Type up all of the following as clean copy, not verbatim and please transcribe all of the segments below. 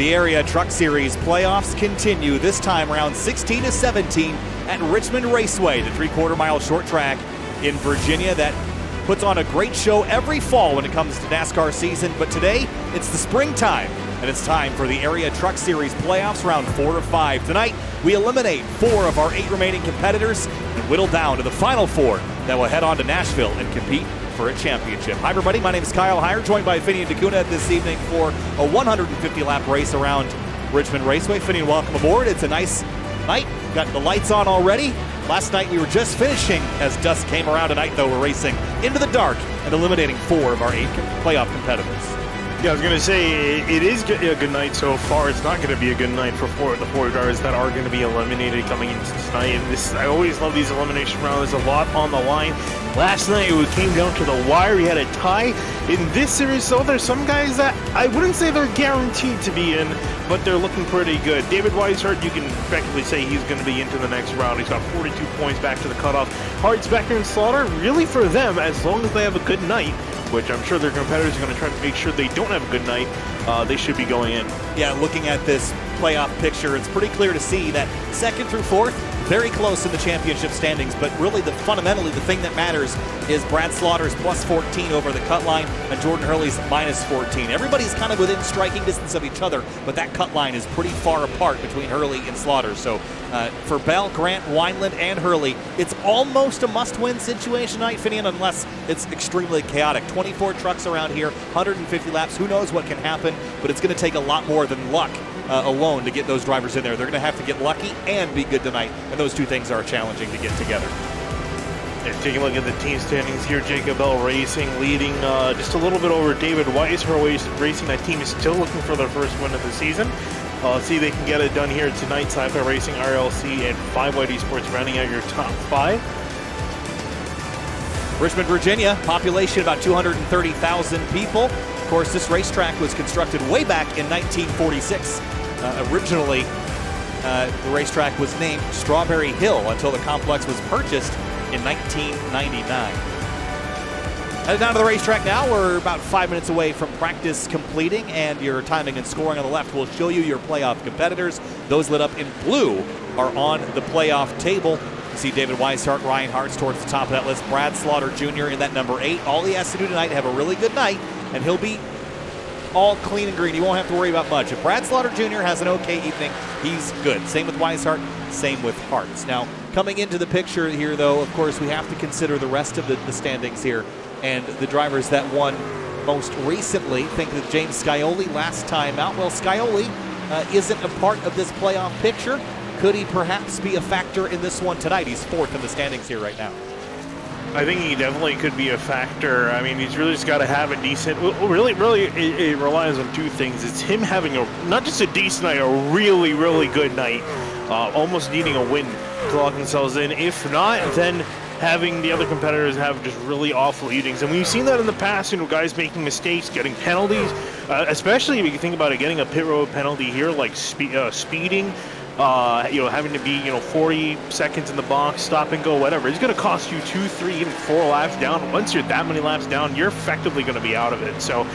The Area Truck Series playoffs continue, this time round 16 to 17 at Richmond Raceway, the 3/4 mile short track in Virginia that puts on a great show every fall when it comes to NASCAR season. But today, it's the springtime, and it's time for the Area Truck Series playoffs round 4 of 5. Tonight, we eliminate 4 of our 8 remaining competitors and whittle down to the final 4 that will head on to Nashville and compete for a championship. Hi everybody, my name is Kyle Heyer, joined by Finian DeCuna this evening for a 150-lap race around Richmond Raceway. Finian, welcome aboard. It's a nice night. Got the lights on already. Last night we were just finishing as dusk came around. Tonight, though, we're racing into the dark and eliminating 4 of our 8 playoff competitors. Yeah, I was going to say, it is a good night so far. It's not going to be a good night for the 4 drivers that are going to be eliminated coming into tonight. And I always love these elimination rounds. There's a lot on the line. Last night, it came down to the wire. We had a tie. In this series, though, there's some guys that I wouldn't say they're guaranteed to be in, but they're looking pretty good. David Weishart, you can effectively say he's going to be into the next round. He's got 42 points back to the cutoff. Hartz, Becker, and Slaughter, really for them, as long as they have a good night, which I'm sure their competitors are going to try to make sure they don't have a good night, they should be going in. Yeah, looking at this playoff picture, it's pretty clear to see that 2nd through 4th, very close in the championship standings, but really fundamentally the thing that matters is Brad Slaughter's plus 14 over the cut line and Jordan Hurley's minus 14. Everybody's kind of within striking distance of each other, but that cut line is pretty far apart between Hurley and Slaughter. So for Bell, Grant, Wineland, and Hurley, it's almost a must-win situation tonight, Finian, unless it's extremely chaotic. 24 trucks around here, 150 laps. Who knows what can happen, but it's going to take a lot more than luck alone to get those drivers in there. They're going to have to get lucky and be good tonight, and those two things are challenging to get together. And taking a look at the team standings here, Jacob Bell Racing leading just a little bit over David Weiss. Racing, that team is still looking for their first win of the season. See if they can get it done here tonight. Sci-Fi Racing, RLC, and 5 White Esports rounding out your top 5. Richmond, Virginia, population about 230,000 people. Of course, this racetrack was constructed way back in 1946. Originally, the racetrack was named Strawberry Hill until the complex was purchased in 1999. Headed down to the racetrack now. We're about 5 minutes away from practice completing, and your timing and scoring on the left will show you your playoff competitors. Those lit up in blue are on the playoff table. You see David Weishart, Ryan Hartz towards the top of that list. Brad Slaughter Jr. in that number 8. All he has to do tonight, have a really good night, and he'll be all clean and green. He won't have to worry about much. If Brad Slaughter Jr. has an okay evening, he's good. Same with Weishart, same with Hartz. Now, coming into the picture here, though, of course, we have to consider the rest of the standings here and the drivers that won most recently. Think that James Scioli last time out. Well, Scioli isn't a part of this playoff picture. Could he perhaps be a factor in this one tonight? He's 4th in the standings here right now. I think he definitely could be a factor. I mean, he's really just got to have a decent, really, it relies on 2 things. It's him having not just a decent night, a really, really good night, almost needing a win to lock themselves in. If not, then having the other competitors have just really awful evenings. And we've seen that in the past, guys making mistakes, getting penalties, especially if you think about it, getting a pit road penalty here, like speeding, having to be, 40 seconds in the box, stop and go, whatever. It's going to cost you 2, 3, even 4 laps down. Once you're that many laps down, you're effectively going to be out of it. So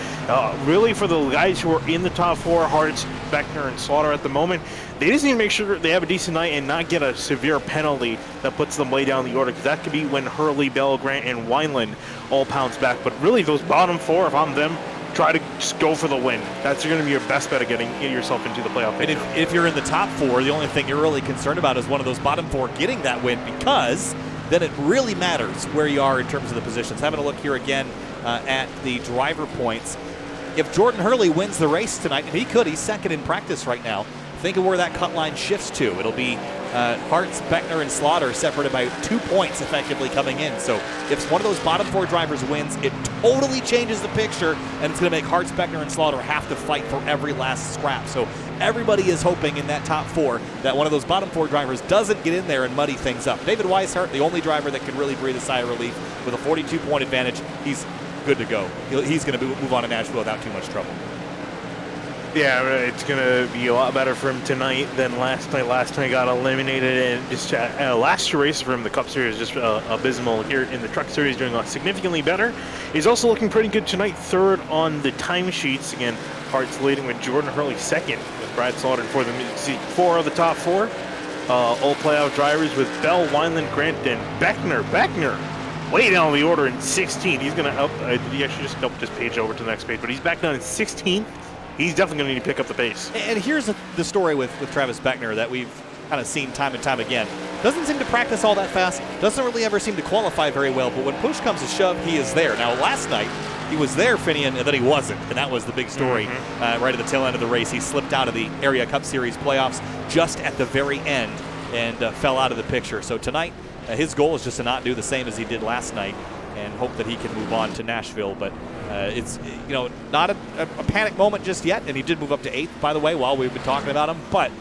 really for the guys who are in the top 4, Hartz, Beckner, and Slaughter at the moment, they just need to make sure they have a decent night and not get a severe penalty that puts them way down the order, because that could be when Hurley, Bell, Grant, and Wineland all pounce back. But really, those bottom 4, if I'm them, try to just go for the win. That's going to be your best bet of getting yourself into the playoff picture. And if you're in the top 4, the only thing you're really concerned about is one of those bottom 4 getting that win, because then it really matters where you are in terms of the positions. Having a look here again at the driver points. If Jordan Hurley wins the race tonight, and he could, he's 2nd in practice right now, think of where that cut line shifts to. It'll be Hartz, Beckner, and Slaughter separated by 2 points effectively coming in. So if one of those bottom 4 drivers wins, it totally changes the picture, and it's going to make Hartz, Beckner, and Slaughter have to fight for every last scrap. So everybody is hoping in that top 4 that one of those bottom 4 drivers doesn't get in there and muddy things up. David Weishart, the only driver that can really breathe a sigh of relief with a 42-point advantage. He's good to go. He's going to move on to Nashville without too much trouble. Yeah, it's going to be a lot better for him tonight than last night. Last night got eliminated, and just last 2 races for him, the Cup Series, just abysmal. Here in the Truck Series, doing significantly better. He's also looking pretty good tonight, 3rd on the timesheets. Again, Hart's leading with Jordan Hurley second, with Brad Slaughter for the see 4 of the top 4. All playoff drivers with Bell, Wineland, Grant, and Beckner. Beckner way down the order in 16th. He's going to up. He actually just helped this page over to the next page, but he's back down in 16th. He's definitely going to need to pick up the pace. And here's the story with Travis Beckner that we've kind of seen time and time again. Doesn't seem to practice all that fast. Doesn't really ever seem to qualify very well. But when push comes to shove, he is there. Now, last night, he was there, Finian, and then he wasn't. And that was the big story right at the tail end of the race. He slipped out of the Area Cup Series playoffs just at the very end and fell out of the picture. So tonight, his goal is just to not do the same as he did last night and hope that he can move on to Nashville. But it's not a panic moment just yet. And he did move up to 8th, by the way, while we've been talking about him. But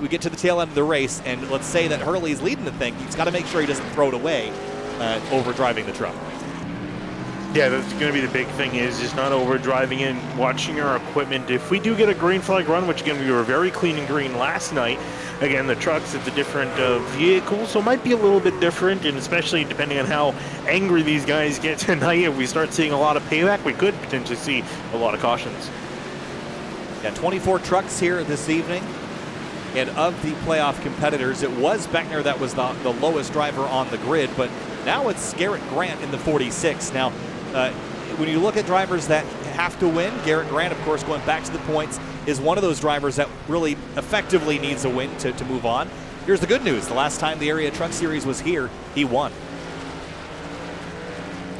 we get to the tail end of the race, and let's say that Hurley's leading the thing. He's got to make sure he doesn't throw it away over driving the truck. Yeah, that's going to be the big thing, is just not over driving in, watching our equipment. If we do get a green flag run, which again we were very clean and green last night, again the trucks, it's a different vehicle, so it might be a little bit different, and especially depending on how angry these guys get tonight, if we start seeing a lot of payback, we could potentially see a lot of cautions. Yeah, 24 trucks here this evening. And of the playoff competitors, it was Beckner that was the lowest driver on the grid, but now it's Garrett Grant in the 46. Now, when you look at drivers that have to win, Garrett Grant, of course, going back to the points, is one of those drivers that really effectively needs a win to move on. Here's the good news. The last time the Area Truck Series was here, he won.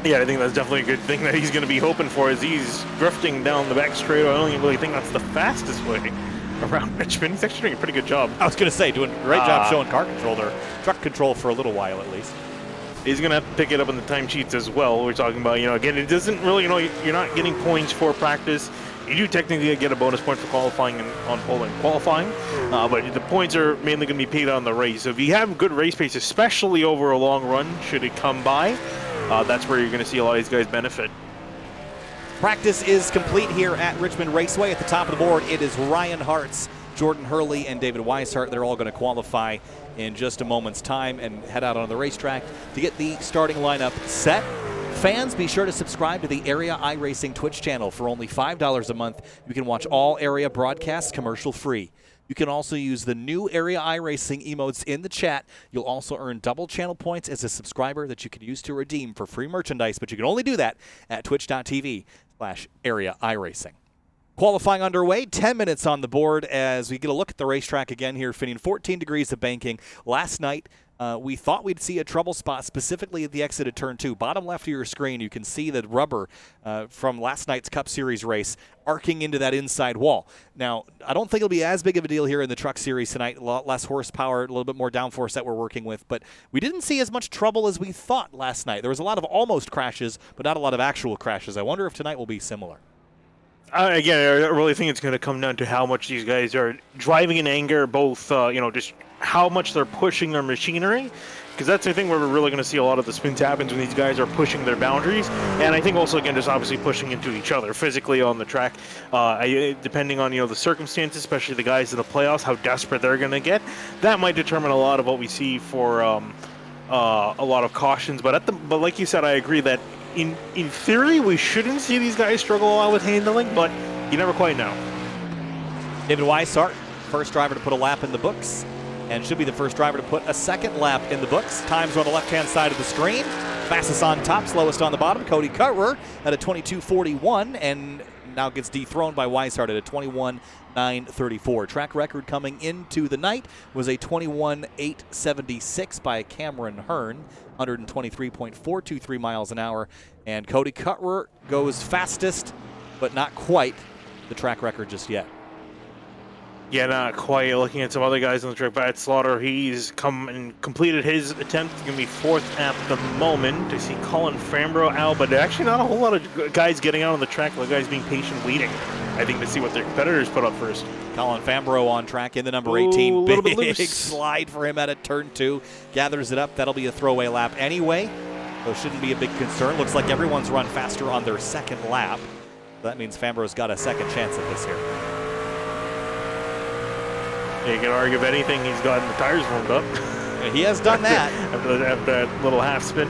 Yeah, I think that's definitely a good thing that he's going to be hoping for as he's drifting down the back straightaway. I don't even really think that's the fastest way around Richmond. He's actually doing a pretty good job. I was going to say, doing a great job showing car control or truck control for a little while at least. He's going to have to pick it up in the time sheets as well. We're talking about, again, it doesn't really, you're not getting points for practice. You do technically get a bonus point for qualifying and on pole and qualifying, but the points are mainly going to be paid on the race. So if you have good race pace, especially over a long run, should it come by, that's where you're going to see a lot of these guys benefit. Practice is complete here at Richmond Raceway. At the top of the board, it is Ryan Hartz, Jordan Hurley, and David Weishart. They're all going to qualify in just a moment's time and head out on the racetrack to get the starting lineup set. Fans, be sure to subscribe to the Area iRacing Twitch channel. For only $5 a month, you can watch all Area broadcasts commercial-free. You can also use the new Area iRacing emotes in the chat. You'll also earn double channel points as a subscriber that you can use to redeem for free merchandise, but you can only do that at twitch.tv/Area iRacing. Qualifying underway, 10 minutes on the board as we get a look at the racetrack again here, Finian. 14 degrees of banking. Last night, we thought we'd see a trouble spot, specifically at the exit of Turn 2. Bottom left of your screen, you can see the rubber from last night's Cup Series race arcing into that inside wall. Now, I don't think it'll be as big of a deal here in the Truck Series tonight. A lot less horsepower, a little bit more downforce that we're working with, but we didn't see as much trouble as we thought last night. There was a lot of almost crashes, but not a lot of actual crashes. I wonder if tonight will be similar. Again, I really think it's going to come down to how much these guys are driving in anger, both, just how much they're pushing their machinery, because that's the thing where we're really going to see a lot of the spins happens when these guys are pushing their boundaries, and I think also, again, just obviously pushing into each other physically on the track, depending on, the circumstances, especially the guys in the playoffs, how desperate they're going to get, that might determine a lot of what we see for a lot of cautions, but like you said, I agree that in theory, we shouldn't see these guys struggle a lot with handling, but you never quite know. David Weishart, first driver to put a lap in the books, and should be the first driver to put a second lap in the books. Times are on the left-hand side of the screen. Fastest on top, slowest on the bottom. Cody Cutrer at a 22:41, and now gets dethroned by Weishart at a 21:934. Track record coming into the night was a 21:876 by Cameron Hearn, 123.423 miles an hour, and Cody Cutrer goes fastest, but not quite the track record just yet. Yeah, not quite. Looking at some other guys on the track, Brad Slaughter, he's come and completed his attempt. He's going to be 4th at the moment. I see Colin Fambro out, but actually not a whole lot of guys getting out on the track. A lot of guys being patient, waiting, I think, to see what their competitors put up first. Colin Fambro on track in the number 18. Big slide for him at a Turn 2. Gathers it up. That'll be a throwaway lap anyway, so shouldn't be a big concern. Looks like everyone's run faster on their second lap. That means Fambro's got a second chance at this here. You can argue, if anything, he's gotten the tires warmed up. Yeah, he has done that. after that little half spin.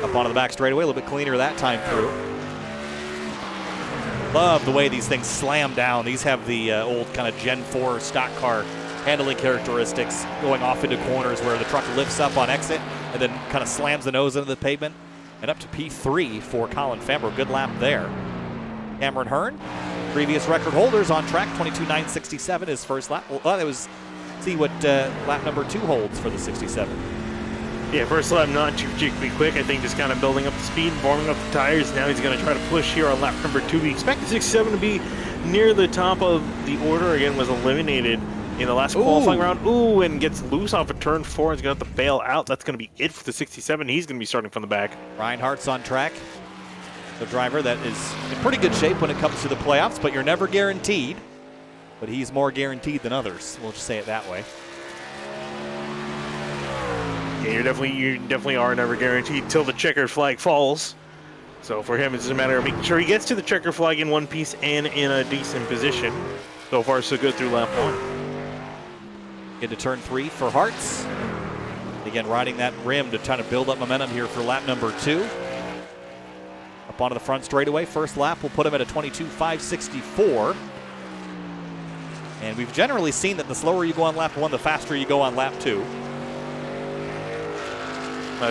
Up onto the back straightaway, a little bit cleaner that time through. Love the way these things slam down. These have the old kind of Gen 4 stock car handling characteristics, going off into corners where the truck lifts up on exit and then kind of slams the nose into the pavement. And up to P3 for Colin Fambro. Good lap there. Cameron Hearn, previous record holders on track, 22.967 his first lap. Well, it was, see what lap number 2 holds for the 67. Yeah, first lap not too particularly quick. I think just kind of building up the speed, warming up the tires. Now he's going to try to push here on lap number 2. We expect the 67 to be near the top of the order. Again, was eliminated in the last qualifying round. Ooh, and gets loose off of turn 4. He's going to have to bail out. That's going to be it for the 67. He's going to be starting from the back. Reinhardt's on track. The driver that is in pretty good shape when it comes to the playoffs, but you're never guaranteed. But he's more guaranteed than others. We'll just say it that way. Yeah, you definitely are never guaranteed till the checkered flag falls. So for him, it's just a matter of making sure he gets to the checker flag in one piece and in a decent position. So far, so good through lap 1. Into turn 3 for Hartz. Again, riding that rim to try to build up momentum here for lap number 2. Up onto the front straightaway. First lap will put him at a 22.564. And we've generally seen that the slower you go on lap 1, the faster you go on lap 2.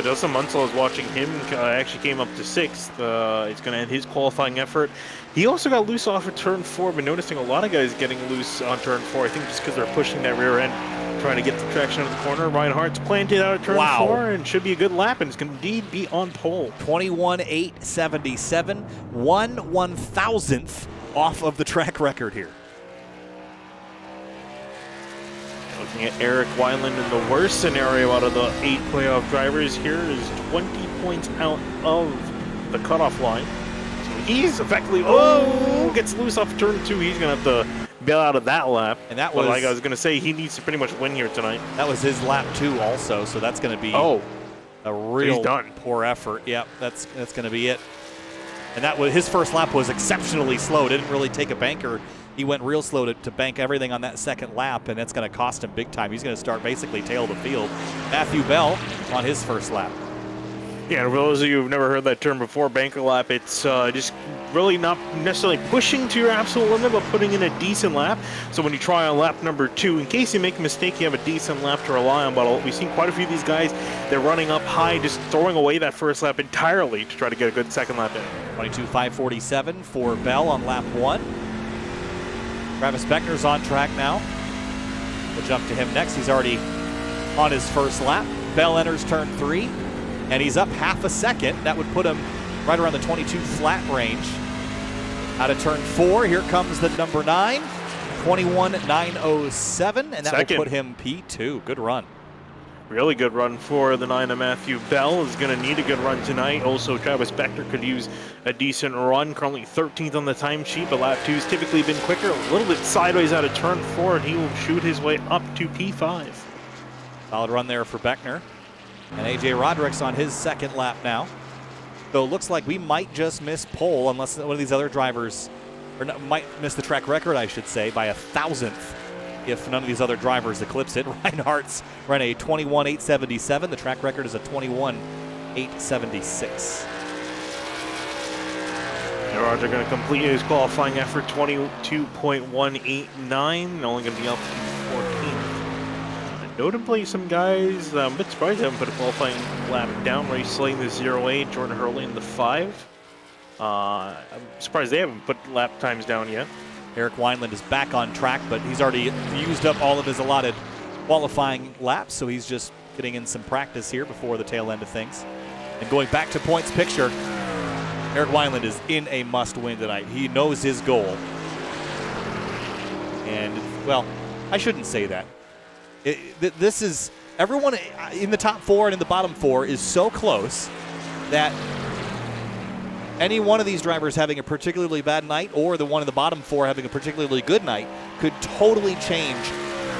Justin Munsell is watching him. Actually came up to 6th. He's going to end his qualifying effort. He also got loose off of turn 4. Been noticing a lot of guys getting loose on turn 4. I think just because they're pushing that rear end, trying to get the traction out of the corner. Reinhardt's planted out of turn 4 and should be a good lap, and it's going to indeed be on pole. 21.877, 1/1000th off of the track record here. Looking at Eric Wineland in the worst scenario out of the 8 playoff drivers here is 20 points out of the cutoff line. So he's effectively, gets loose off turn 2. He's going to have to bail out of that lap. And that was, like I was going to say, he needs to pretty much win here tonight. That was his lap 2 also, so that's going to be a real poor effort. Yep, that's going to be it. And that was his first lap was exceptionally slow. Didn't really take a banker. He went real slow to bank everything on that second lap, and that's going to cost him big time. He's going to start basically tail of the field. Matthew Bell on his first lap. Yeah, and for those of you who've never heard that term before, banker lap, it's just really not necessarily pushing to your absolute limit, but putting in a decent lap. So when you try on lap number 2, in case you make a mistake, you have a decent lap to rely on. But we've seen quite a few of these guys, they're running up high, just throwing away that first lap entirely to try to get a good second lap in. 22.547 for Bell on lap 1. Travis Beckner's on track now. We'll jump to him next. He's already on his first lap. Bell enters turn 3, and he's up half a second. That would put him right around the 22 flat range. Out of turn 4, here comes the number 9, 21.907, and that will put him P2. Good run. Really good run for the 9 of Matthew Bell. Is going to need a good run tonight. Also, Travis Beckner could use a decent run. Currently 13th on the timesheet, but lap 2's typically been quicker. A little bit sideways out of turn 4, and he will shoot his way up to P5. Solid run there for Beckner. And A.J. Roderick's on his second lap now. So it looks like we might just miss pole unless one of these other drivers, or might miss the track record, I should say, by 1,000th. If none of these other drivers eclipse it. Reinhardt's ran a 21.877. The track record is a 21.876. Roger going to complete his qualifying effort, 22.189. Only going to be up to 14th. Notably, some guys, I'm a bit surprised they haven't put a qualifying lap down. Ray Slane, the 08, Jordan Hurley in the 5. I'm surprised they haven't put lap times down yet. Eric Wineland is back on track, but he's already used up all of his allotted qualifying laps, so he's just getting in some practice here before the tail end of things. And going back to points picture, Eric Wineland is in a must-win tonight. He knows his goal. And, well, I shouldn't say that. This is, everyone in the top 4 and in the bottom 4 is so close that any one of these drivers having a particularly bad night or the one in the bottom 4 having a particularly good night could totally change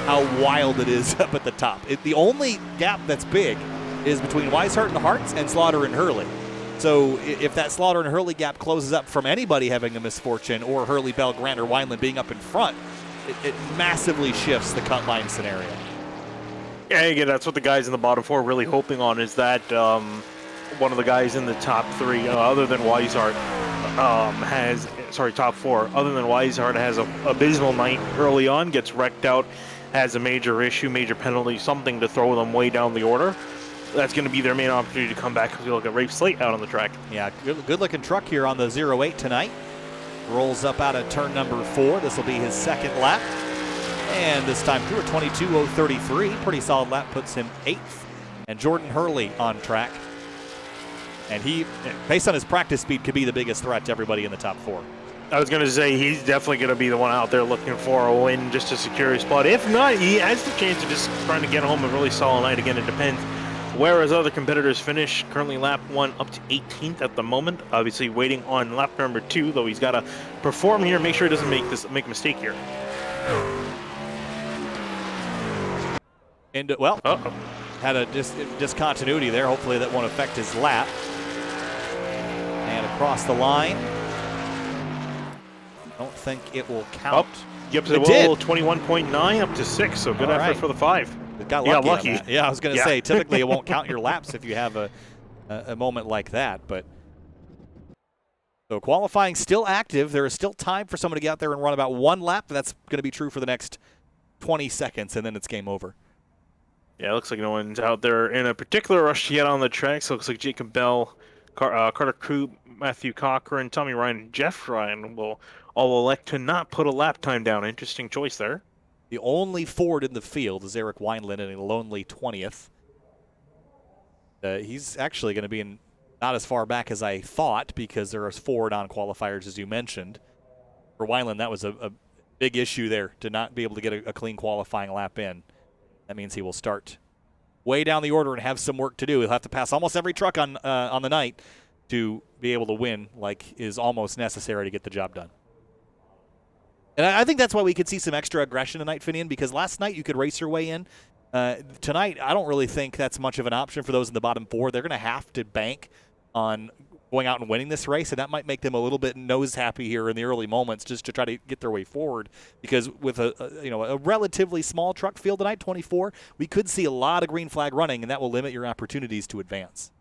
how wild it is up at the top. The only gap that's big is between Weishart and Hartz and Slaughter and Hurley. So if that Slaughter and Hurley gap closes up from anybody having a misfortune or Hurley, Bell, Grant, or Wineland being up in front, it massively shifts the cut line scenario. Yeah, again, that's what the guys in the bottom 4 are really hoping on, is that one of the guys in the top 3, other than Weishart, top four, other than Weishart, has a abysmal night early on, gets wrecked out, has a major issue, major penalty, something to throw them way down the order. That's going to be their main opportunity to come back because we look at Rafe Slate out on the track. Yeah, good looking truck here on the 08 tonight. Rolls up out of turn number 4. This will be his second lap. And this time through a 22.033. Pretty solid lap, puts him 8th. And Jordan Hurley on track. And he, based on his practice speed, could be the biggest threat to everybody in the top 4. I was going to say he's definitely going to be the one out there looking for a win just to secure his spot. If not, he has the chance of just trying to get home a really solid night. Again, it depends where his other competitors finish. Currently lap 1 up to 18th at the moment. Obviously waiting on lap number 2, though he's got to perform here, make sure he doesn't make a mistake here. And well, had a discontinuity there. Hopefully that won't affect his lap. And across the line. Don't think it will count. Yep, so it did. 21.9 up to 6, so good effort for the 5. It got lucky. Yeah, I was going to say, typically it won't count your laps if you have a moment like that. But so qualifying still active. There is still time for someone to get out there and run about 1 lap. That's going to be true for the next 20 seconds, and then it's game over. Yeah, it looks like no one's out there in a particular rush to get on the track. So it looks like Jacob Bell, Carter Krug, Matthew Cochran, Tommy Ryan, and Jeff Ryan will all elect to not put a lap time down. Interesting choice there. The only Ford in the field is Eric Wineland in a lonely 20th. He's actually going to be not as far back as I thought because there are 4 non-qualifiers, as you mentioned. For Wineland, that was a big issue there to not be able to get a clean qualifying lap in. That means he will start way down the order and have some work to do. He'll have to pass almost every truck on the night to be able to win, like is almost necessary to get the job done. And I think that's why we could see some extra aggression tonight, Finian, because last night you could race your way in. Tonight, I don't really think that's much of an option for those in the bottom 4. They're going to have to bank on going out and winning this race, and that might make them a little bit nose happy here in the early moments just to try to get their way forward. Because with a relatively small truck field tonight, 24, we could see a lot of green flag running, and that will limit your opportunities to advance.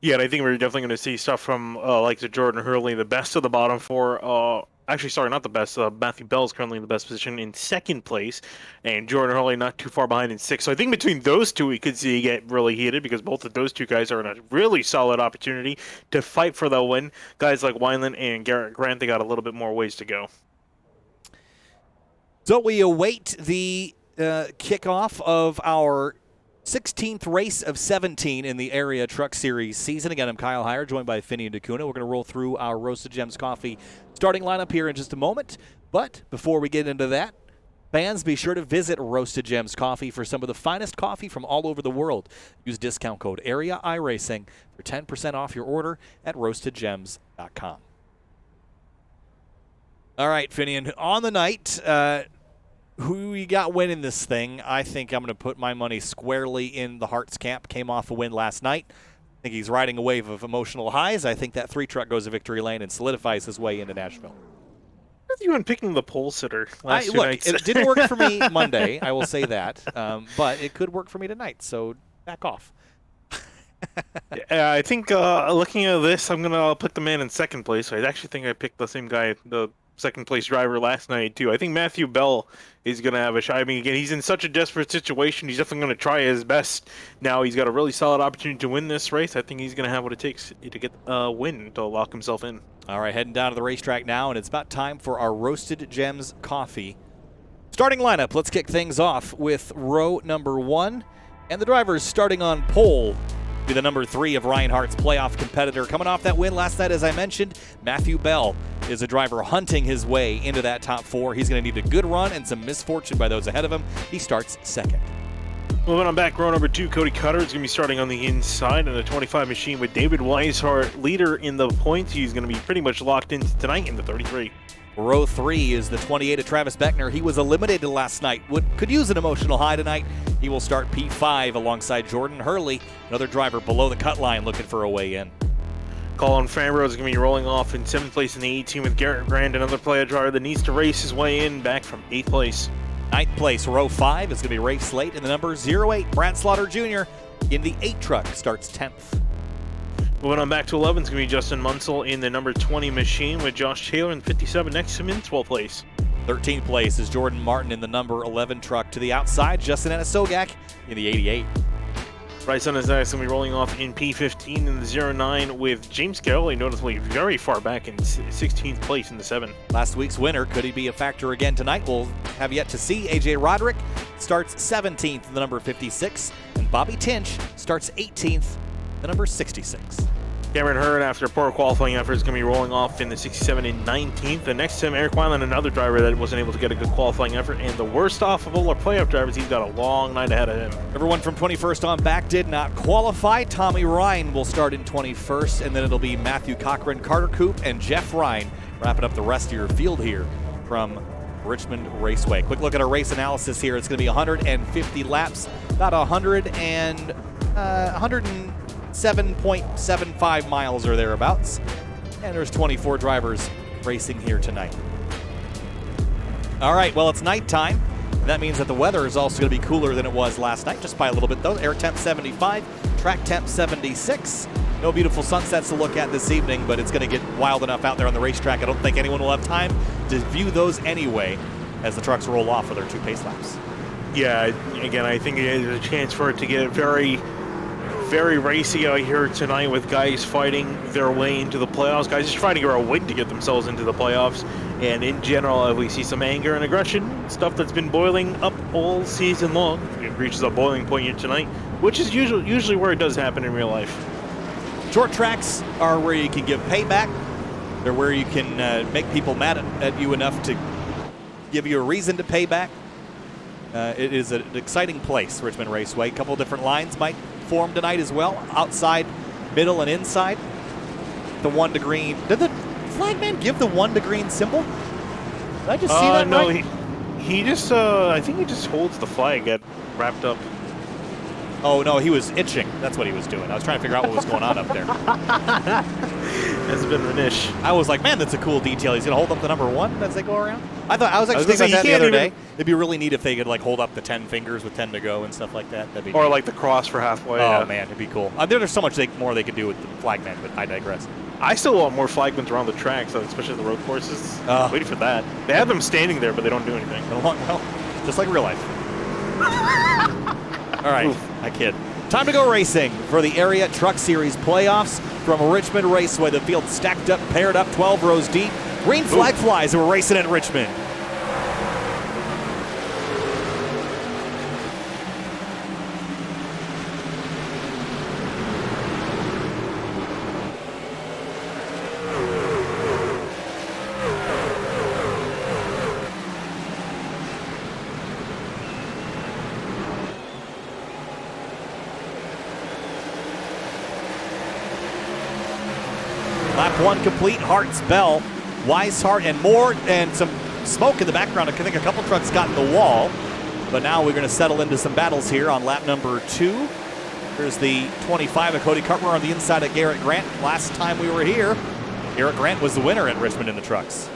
Yeah, and I think we're definitely going to see stuff from like the Jordan Hurley, the best of the bottom 4. Actually, sorry, not the best. Matthew Bell is currently in the best position in 2nd place, and Jordan Hurley not too far behind in 6th. So I think between those two, we could see it get really heated because both of those two guys are in a really solid opportunity to fight for the win. Guys like Wineland and Garrett Grant, they got a little bit more ways to go. So we await the kickoff of our 16th race of 17 in the Area Truck Series season. Again, I'm Kyle Heyer, joined by Finian DeCuna. We're going to roll through our Roasted Gems Coffee starting lineup here in just a moment. But before we get into that, fans, be sure to visit Roasted Gems Coffee for some of the finest coffee from all over the world. Use discount code AREA iRacing for 10% off your order at roastedgems.com. All right, Finian, on the night, who you got winning this thing? I think I'm going to put my money squarely in the Hart's camp. Came off a win last night. I think he's riding a wave of emotional highs. I think that 3 truck goes to victory lane and solidifies his way into Nashville. You and picking the pole sitter last 2 nights. It didn't work for me Monday, I will say that. But it could work for me tonight, so back off. Yeah, I think looking at this, I'm going to put the man in 2nd place. I actually think I picked the same guy, the 2nd place driver last night too. I think Matthew Bell is going to have a shot. I mean, again, he's in such a desperate situation. He's definitely going to try his best. Now he's got a really solid opportunity to win this race. I think he's going to have what it takes to get a win to lock himself in. All right, heading down to the racetrack now, and it's about time for our Roasted Gems Coffee starting lineup. Let's kick things off with row number 1, and the drivers starting on pole. Be the number 3 of Ryan Hart's playoff competitor. Coming off that win last night, as I mentioned, Matthew Bell is a driver hunting his way into that top 4. He's going to need a good run and some misfortune by those ahead of him. He starts 2nd. Moving on back, row number 2, Cody Cutter is going to be starting on the inside in a 25 machine with David Weishart, leader in the points. He's going to be pretty much locked in tonight in the 33. Row 3 is the 28 of Travis Beckner. He was eliminated last night. Could use an emotional high tonight. He will start P5 alongside Jordan Hurley, another driver below the cut line looking for a way in. Colin Fambro is going to be rolling off in 7th place in the 18 with Garrett Grant, another player driver that needs to race his way in, back from 8th place. 9th place, row 5 is going to be Rafe Slate, and the number 08, Brad Slaughter Jr. in the 8 truck starts 10th. Moving on back to 11, it's going to be Justin Munsell in the number 20 machine with Josh Taylor in 57 next to him in 12th place. 13th place is Jordan Martin in the number 11 truck. To the outside, Justin Anasogak in the 88. Bryce on his next going to be rolling off in P15 in the 09 with James Carrolley noticeably very far back in 16th place in the 7. Last week's winner, could he be a factor again tonight? We'll have yet to see. AJ Roderick starts 17th in the number 56, and Bobby Tinch starts 18th, the number 66. Cameron Hurd, after a poor qualifying effort, is going to be rolling off in the 67 and 19th. And next to him, Eric Wineland, another driver that wasn't able to get a good qualifying effort. And the worst off of all our playoff drivers, he's got a long night ahead of him. Everyone from 21st on back did not qualify. Tommy Ryan will start in 21st, and then it'll be Matthew Cochran, Carter Coop, and Jeff Ryan wrapping up the rest of your field here from Richmond Raceway. Quick look at our race analysis here. It's going to be 150 laps, about 107.75 miles or thereabouts. And there's 24 drivers racing here tonight. All right, well, it's nighttime. That means that the weather is also going to be cooler than it was last night, just by a little bit though. Air temp 75, track temp 76. No beautiful sunsets to look at this evening, but it's going to get wild enough out there on the racetrack. I don't think anyone will have time to view those anyway as the trucks roll off for their 2 pace laps. Yeah, again, I think there's a chance for it to get very racy out here tonight with guys fighting their way into the playoffs. Guys just trying to get a win to get themselves into the playoffs. And in general, we see some anger and aggression, stuff that's been boiling up all season long. It reaches a boiling point here tonight, which is usually where it does happen in real life. Short tracks are where you can give payback. They're where you can make people mad at you enough to give you a reason to pay back. It is an exciting place, Richmond Raceway. A couple different lines might form tonight as well. Outside, middle, and inside. The 1 to green. Did the flagman give the 1 to green symbol? Did I just see that no, right? he just, I think he just holds the flag get wrapped up. Oh, no, he was itching. That's what he was doing. I was trying to figure out what was going on up there. That's a bit of an ish. I was like, man, that's a cool detail. He's going to hold up the number 1 as they go around. I was actually thinking about that the other day. It'd be really neat if they could like hold up the 10 fingers with 10 to go and stuff like that. That'd be or neat. like the cross for halfway. Oh, man, it'd be cool. There's so much more they could do with the flagman, but I digress. I still want more flagmen around the track, so especially the road courses. Waiting for that. They have them standing there, but they don't do anything. Well, just like real life. All right, I kid. Time to go racing for the Area Truck Series playoffs from Richmond Raceway. The field stacked up, paired up, 12 rows deep. Green flag flies, and we're racing at Richmond. Lap 1 complete, Hart's Bell, Weishart, and more, and some smoke in the background. I think a couple trucks got in the wall, but now we're going to settle into some battles here on lap number 2. Here's the 25 of Cody Cartmer on the inside of Garrett Grant. Last time we were here, Garrett Grant was the winner at Richmond in the trucks.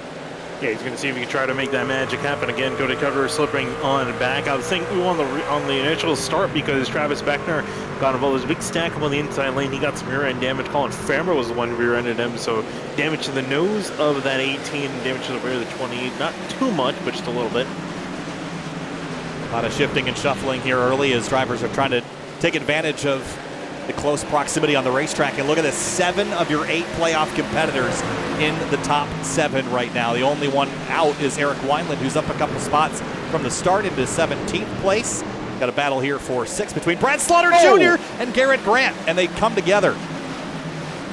Yeah, he's going to see if he can try to make that magic happen again. Cody Carter slipping on back. I was thinking on the initial start because Travis Beckner got involved. There's a big stack up on the inside lane. He got some rear-end damage. Colin Farmer was the one who rear-ended him, so damage to the nose of that 18, damage to the rear of the 28. Not too much, but just a little bit. A lot of shifting and shuffling here early as drivers are trying to take advantage of the close proximity on the racetrack. And look at this, 7 of your 8 playoff competitors in the top 7 right now. The only one out is Eric Wineland, who's up a couple spots from the start into 17th place. Got a battle here for 6 between Brad Slaughter Jr. and Garrett Grant, and they come together.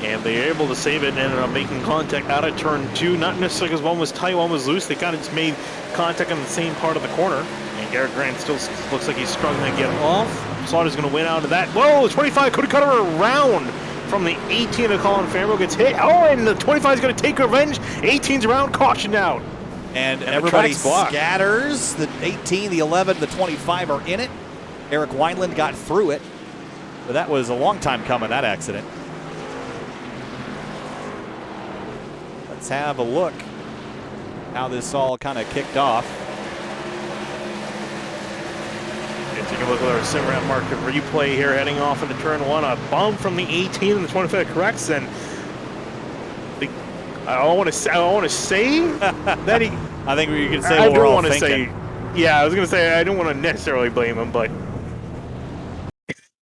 And they're able to save it and ended up making contact out of turn 2. Not necessarily because one was tight, one was loose. They kind of just made contact on the same part of the corner. And Garrett Grant still looks like he's struggling to get off. Slaughter's going to win out of that. Whoa, 25 could have cut her around from the 18 of Colin Farmer. Gets hit. Oh, and the 25 is going to take revenge. 18's around, cautioned out. And everybody scatters. The 18, the 11, the 25 are in it. Eric Wineland got through it. But that was a long time coming, that accident. Let's have a look how this all kind of kicked off. Taking a look at our SimRat market replay here, heading off into turn one. A bump from the 18 and the 25 corrects, and I don't want to say that he. I think you can say I what we're don't all want to thinking. say. Yeah, I was going to say I don't want to necessarily blame him, but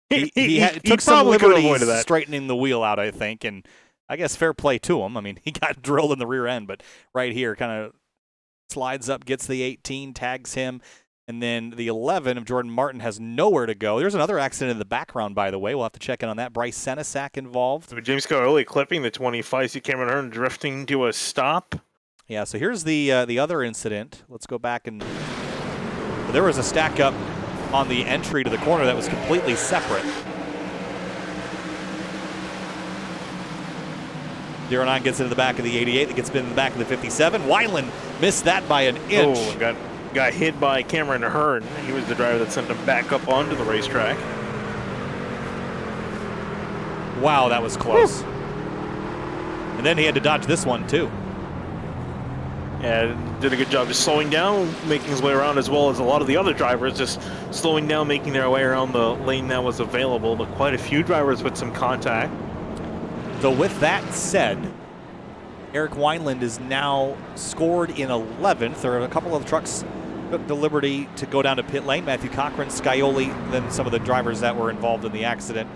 he took some probably could have avoided liberties that. straightening the wheel out, I think, and I guess fair play to him. I mean, he got drilled in the rear end, but right here kind of slides up, gets the 18, tags him, and then the 11 of Jordan Martin has nowhere to go. There's another accident in the background, by the way. We'll have to check in on that. Bryce Senesac involved. So James Scaglioli clipping the 25. See Cameron Hearn drifting to a stop. Yeah, so here's the other incident. Let's go back and there was a stack up on the entry to the corner that was completely separate. 09 gets into the back of the 88. That gets in the back of the 57. Wineland missed that by an inch. Oh, got hit by Cameron Hearn. He was the driver that sent him back up onto the racetrack. Wow, that was close. Woo. And then he had to dodge this one, too. Yeah, did a good job just slowing down, making his way around, as well as a lot of the other drivers just slowing down, making their way around the lane that was available. But quite a few drivers with some contact. So with that said, Eric Wineland is now scored in 11th. There are a couple of trucks took the liberty to go down to pit lane. Matthew Cochran, Scaglioli, then some of the drivers that were involved in the accident,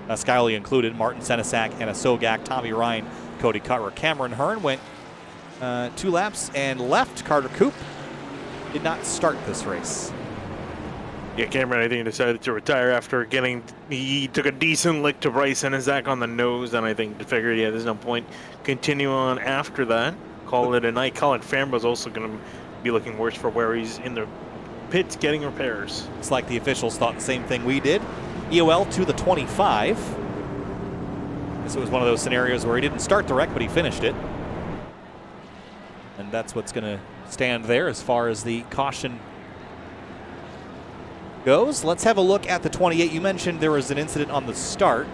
Scaglioli included, Martin Senesac, Anna Sogak, Tommy Ryan, Cody Cutler. Cameron Hearn went 2 laps and left. Carter Koop did not start this race. Yeah, Cameron, I think, decided to retire after he took a decent lick to Bryce Senesac on the nose, and I think figured, yeah, there's no point continue on after that. Call it a night. Colin Fambra's also going to be looking worse for where he's in the pits getting repairs. It's like the officials thought the same thing we did. EOL to the 25. This was one of those scenarios where he didn't start the wreck, but he finished it. And that's what's going to stand there as far as the caution goes. Let's have a look at the 28. You mentioned there was an incident on the start.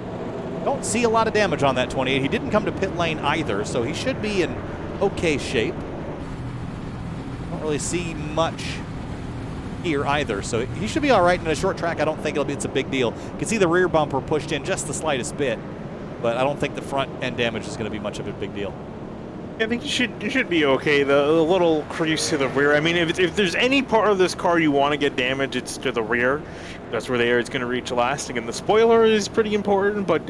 Don't see a lot of damage on that 28. He didn't come to pit lane either, so he should be in okay shape. Don't really see much here either, so he should be all right in a short track. I don't think it's a big deal. You can see the rear bumper pushed in just the slightest bit, but I don't think the front end damage is going to be much of a big deal. I think you should be okay. The little crease to the rear. I mean, if there's any part of this car you want to get damaged, it's to the rear. That's where the air is going to reach elastic, and the spoiler is pretty important, but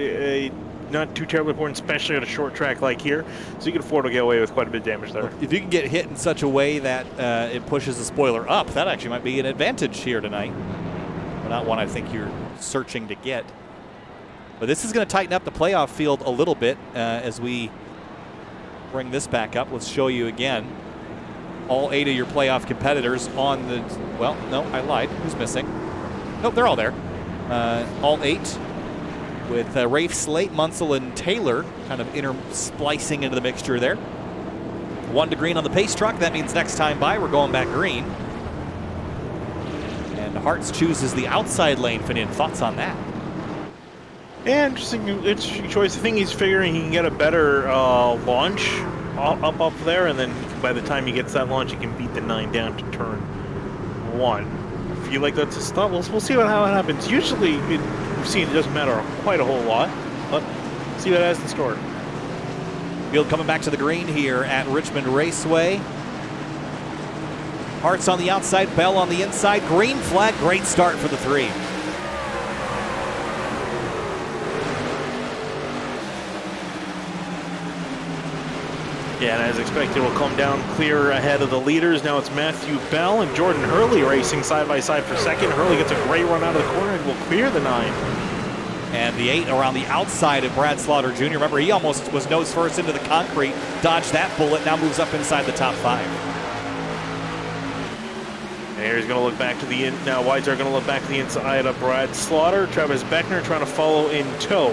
not too terribly important, especially on a short track like here. So you can afford to get away with quite a bit of damage there. If you can get hit in such a way that it pushes the spoiler up, that actually might be an advantage here tonight. But not one I think you're searching to get. But this is going to tighten up the playoff field a little bit as we bring this back up. Let's show you again. All 8 of your playoff competitors on the, well, no, I lied. Who's missing? Nope, they're all there. All 8 with Rafe, Slate, Munsell, and Taylor kind of splicing into the mixture there. 1 to green on the pace truck. That means next time by, we're going back green. And Hartz chooses the outside lane. Finian, thoughts on that? Yeah, interesting choice. I think he's figuring he can get a better launch up there, and then by the time he gets that launch, he can beat the 9 down to turn 1. I feel like that's a stop. We'll see how it happens. Usually, we've seen it doesn't matter quite a whole lot, but see what it has in store. Field coming back to the green here at Richmond Raceway. Hartz on the outside, Bell on the inside. Green flag, great start for the 3. Yeah, and as expected, will come down clear ahead of the leaders. Now it's Matthew Bell and Jordan Hurley racing side by side for second. Hurley gets a great run out of the corner and will clear the 9. And the 8 around the outside of Brad Slaughter Jr. Remember, he almost was nose first into the concrete, dodged that bullet, now moves up inside the top 5. And here he's going to look back to the now Weiser going to look back to the inside of Brad Slaughter. Travis Beckner trying to follow in tow.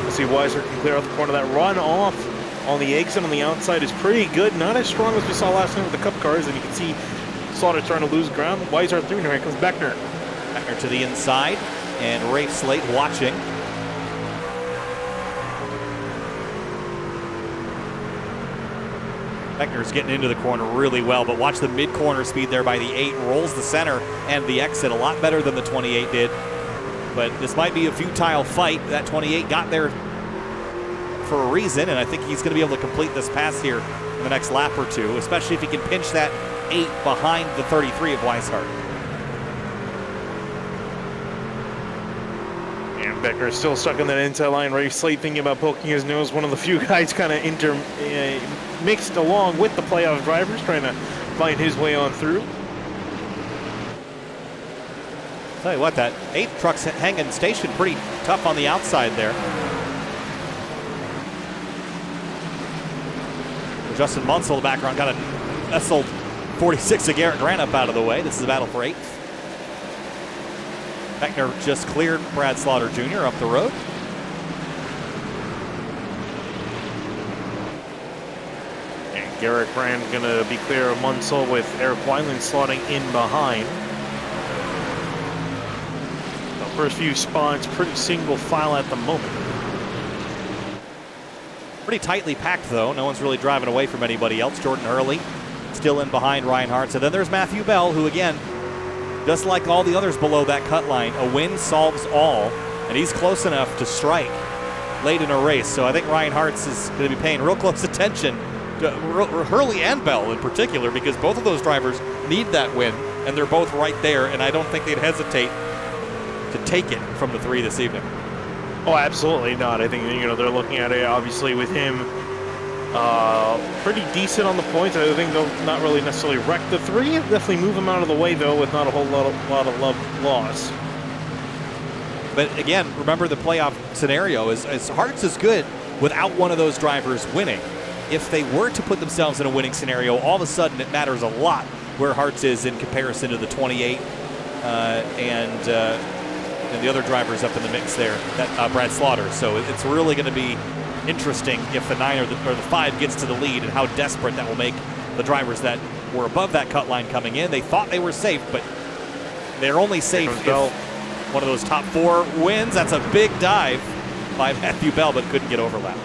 We'll see Weiser can clear out the corner. That run off on the exit on the outside is pretty good. Not as strong as we saw last night with the Cup cars, and you can see Slaughter trying to lose ground. Weiser through, and here comes Beckner. Beckner to the inside, and Rafe Slate watching. Beckner's getting into the corner really well, but watch the mid-corner speed there by the 8. Rolls the center and the exit a lot better than the 28 did. But this might be a futile fight. That 28 got there for a reason, and I think he's going to be able to complete this pass here in the next lap or two, especially if he can pinch that 8 behind the 33 of Weishart. And Becker is still stuck on that inside line. Ray Slate thinking about poking his nose. One of the few guys kind of mixed along with the playoff drivers, trying to find his way on through. Tell you what, that 8th truck's hanging station pretty tough on the outside there. Justin Munsell in the background got a nestled 46 of Garrett Grant up out of the way. This is a battle for 8th. Beckner just cleared Brad Slaughter Jr. up the road. And Garrett Grant going to be clear of Munsell with Eric Wineland slotting in behind. First few spots, pretty single file at the moment. Pretty tightly packed, though. No one's really driving away from anybody else. Jordan Hurley still in behind Ryan Hart. So then there's Matthew Bell, who, again, just like all the others below that cut line, a win solves all, and he's close enough to strike late in a race. So I think Ryan Hartz is going to be paying real close attention to Hurley and Bell in particular, because both of those drivers need that win, and they're both right there, and I don't think they'd hesitate to take it from the 3 this evening. Oh, absolutely not. I think, they're looking at it, obviously, with him pretty decent on the points. I think they'll not really necessarily wreck the 3. Definitely move him out of the way, though, with not a whole lot of love loss. But again, remember the playoff scenario is Hartz is good without one of those drivers winning. If they were to put themselves in a winning scenario, all of a sudden it matters a lot where Hartz is in comparison to the 28 and the other drivers up in the mix there, that Brad Slaughter. So it's really going to be interesting if the 9 or the 5 gets to the lead, and how desperate that will make the drivers that were above that cut line coming in. They thought they were safe, but they're only safe if one of those top 4 wins. That's a big dive by Matthew Bell, but couldn't get overlap.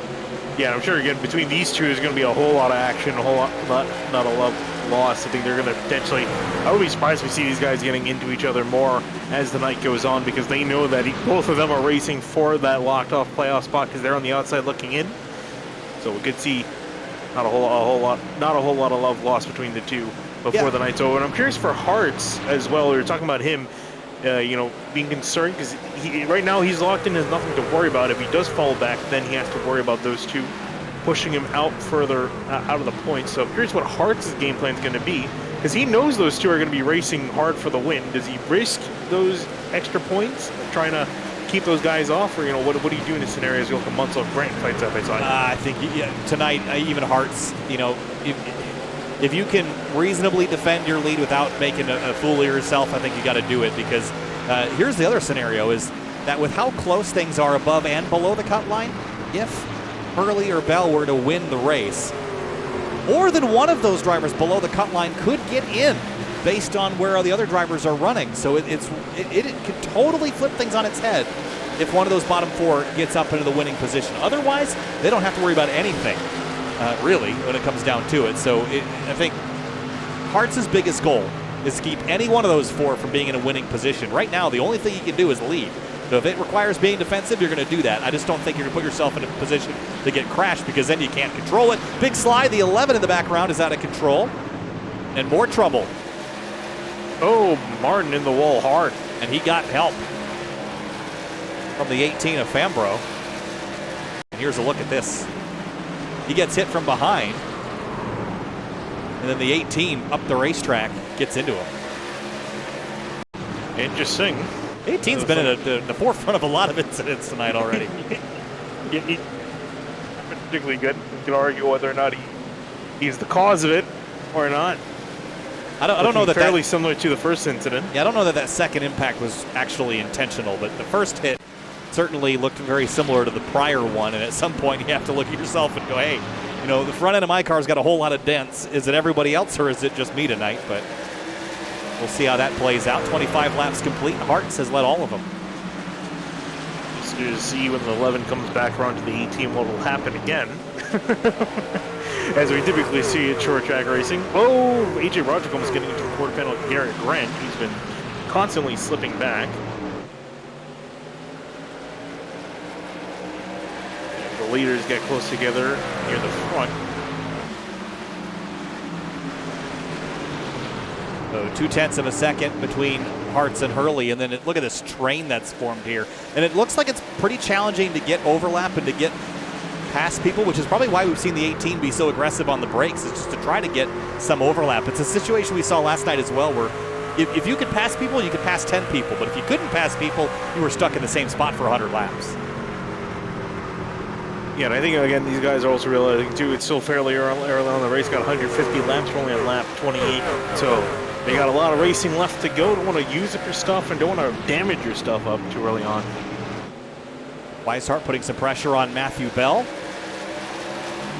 Yeah, I'm sure again between these two is going to be a whole lot of action, a whole lot, not a love loss. I think they're going to potentially, I would be surprised if we see these guys getting into each other more as the night goes on, because they know that both of them are racing for that locked off playoff spot, because they're on the outside looking in. So we could see not a whole lot of love lost between the two before the night's over. And I'm curious for Hartz as well. We were talking about him, being concerned, because right now he's locked in, has nothing to worry about. If he does fall back, then he has to worry about those two pushing him out further out of the points. So I'm curious what Hartz's game plan is going to be, because he knows those two are going to be racing hard for the win. Does he risk those extra points, trying to keep those guys off, or what do you do in a scenario as you look at Munsell and Grant fights side by side? I think tonight, even Hartz, if you can reasonably defend your lead without making a fool of yourself, I think you got to do it, because here's the other scenario, is that with how close things are above and below the cut line, if Hurley or Bell were to win the race, more than one of those drivers below the cut line could get in based on where the other drivers are running. So it could totally flip things on its head if one of those bottom 4 gets up into the winning position. Otherwise, they don't have to worry about anything, really, when it comes down to it. So I think Hartz's biggest goal is to keep any one of those 4 from being in a winning position. Right now, the only thing he can do is lead. So if it requires being defensive, you're going to do that. I just don't think you're going to put yourself in a position to get crashed, because then you can't control it. Big slide, the 11 in the background is out of control. And more trouble. Oh, Martin in the wall hard. And he got help from the 18 of Fambro. And here's a look at this. He gets hit from behind. And then the 18 up the racetrack gets into him. Interesting. 18's been at the forefront of a lot of incidents tonight already. Particularly good. You can argue whether or not he's the cause of it or not. I don't know that fairly similar to the first incident. Yeah, I don't know that second impact was actually intentional, but the first hit certainly looked very similar to the prior one. And at some point, you have to look at yourself and go, hey, the front end of my car's got a whole lot of dents. Is it everybody else, or is it just me tonight? But we'll see how that plays out. 25 laps complete. Hartz has led all of them. Just to see when the 11 comes back around to the 18 what will happen again. as we typically see in short track racing. Oh, AJ Roderick almost getting into the quarter panel with Garrett Grant, who's been constantly slipping back. And the leaders get close together near the front. So 0.2 of a second between Hartz and Hurley, and then look at this train that's formed here. And it looks like it's pretty challenging to get overlap and to get past people, which is probably why we've seen the 18 be so aggressive on the brakes, is just to try to get some overlap. It's a situation we saw last night as well, where if you could pass people, you could pass 10 people, but if you couldn't pass people, you were stuck in the same spot for 100 laps. Yeah, and I think, again, these guys are also realizing, too, it's still fairly early on in the race. Got 150 laps, we're only on lap 28, so they got a lot of racing left to go. Don't want to use up your stuff and don't want to damage your stuff up too early on. Weishart putting some pressure on Matthew Bell.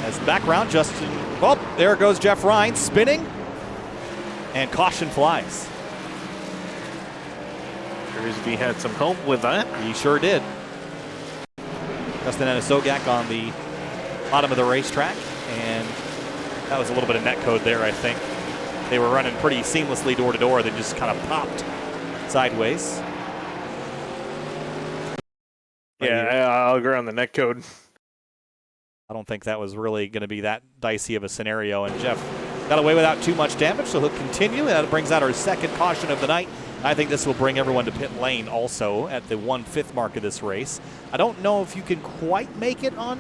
As the background, Justin, well, there goes Jeff Ryan spinning, and caution flies. He had some help with that. He sure did. Justin Anisogak on the bottom of the racetrack, and that was a little bit of net code there, I think. They were running pretty seamlessly door to door. They just kind of popped sideways. Yeah, I'll agree on the net code. I don't think that was really going to be that dicey of a scenario, and Jeff got away without too much damage, so he'll continue. That brings out our second caution of the night. I think this will bring everyone to pit lane also at the 1/5 mark of this race. I don't know if you can quite make it on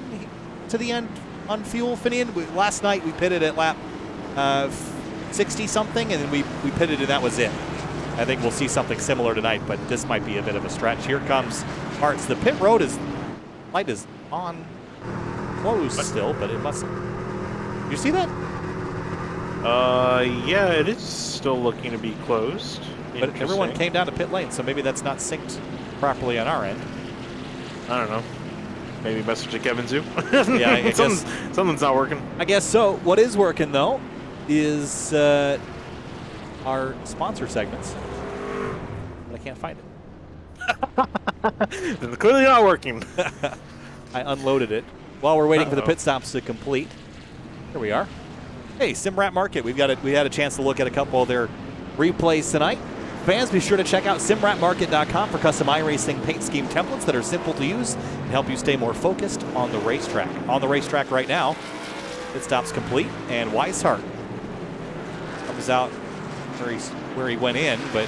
to the end on fuel, Finian. Last night we pitted at lap 60-something, and then we pitted and that was it. I think we'll see something similar tonight, but this might be a bit of a stretch. Here comes Hartz. The pit road light is on, closed still, but it mustn't. You see that? Yeah, it is still looking to be closed. But everyone came down to pit lane, so maybe that's not synced properly on our end. I don't know. Maybe message to Kevin Zoo. Yeah, something's not working. I guess so. What is working, though, is our sponsor segments. But I can't find it. It's clearly not working. I unloaded it while we're waiting for the pit stops to complete. Here we are. Hey, Simrat Market. We had a chance to look at a couple of their replays tonight. Fans, be sure to check out simratmarket.com for custom iRacing paint scheme templates that are simple to use and help you stay more focused on the racetrack. On the racetrack right now, pit stops complete, and Weishart comes out where he went in, but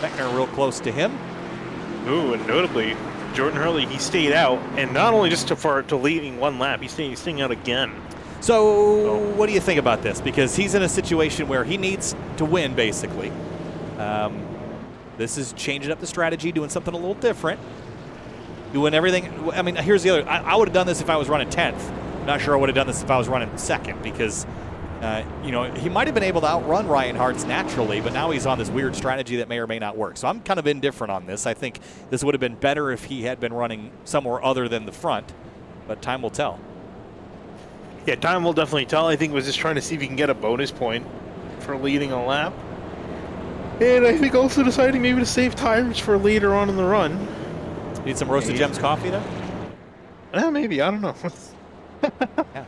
Beckner real close to him. Ooh, and notably, Jordan Hurley, he stayed out, and not only just to leading one lap, he's staying out again. So what do you think about this? Because he's in a situation where he needs to win, basically. This is changing up the strategy, doing something a little different. Doing everything. I mean, here's the other. I would have done this if I was running 10th. I'm not sure I would have done this if I was running 2nd, because he might have been able to outrun Ryan Hartz naturally, but now he's on this weird strategy that may or may not work. So I'm kind of indifferent on this. I think this would have been better if he had been running somewhere other than the front, but time will tell. Yeah, time will definitely tell. I think he was just trying to see if he can get a bonus point for leading a lap. And I think also deciding maybe to save tires for later on in the run. Need some Roasted Gems coffee, though? Maybe. I don't know. Yeah.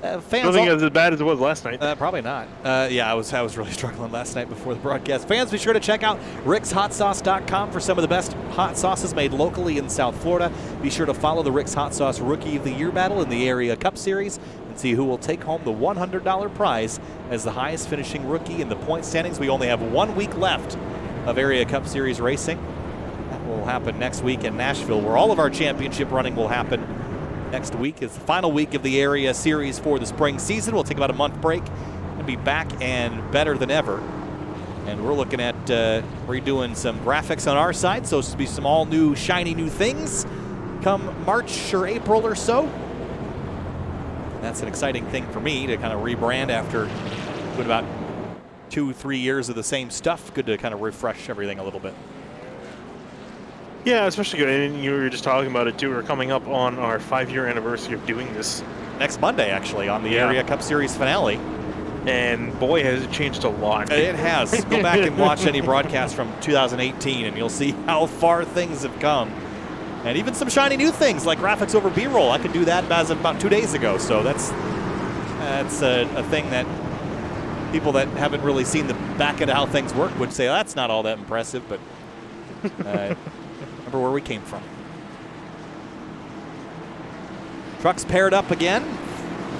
Fans, I don't think it was as bad as it was last night. Probably not. Yeah, I was really struggling last night before the broadcast. Fans, be sure to check out rickshotsauce.com for some of the best hot sauces made locally in South Florida. Be sure to follow the Rick's Hot Sauce Rookie of the Year battle in the Area Cup Series and see who will take home the $100 prize as the highest finishing rookie in the point standings. We only have 1 week left of Area Cup Series racing. That will happen next week in Nashville, where all of our championship running will happen. Next week is the final week of the area series for the spring season. We'll take about a month break and be back and better than ever. And we're looking at redoing some graphics on our side, so this will be some all new, shiny new things come March or April or so. That's an exciting thing for me to kind of rebrand after doing about 2-3 years of the same stuff. Good to kind of refresh everything a little bit. Yeah, especially good. And you were just talking about it too. We're coming up on our 5-year anniversary of doing this. Next Monday, actually, on the Area Cup Series finale. And boy, has it changed a lot. It has. Go back and watch any broadcast from 2018 and you'll see how far things have come. And even some shiny new things like graphics over B-roll. I could do that as of about 2 days ago. So that's That's a thing that people that haven't really seen the back end of how things work would say, oh, that's not all that impressive, but remember where we came from. Trucks paired up again.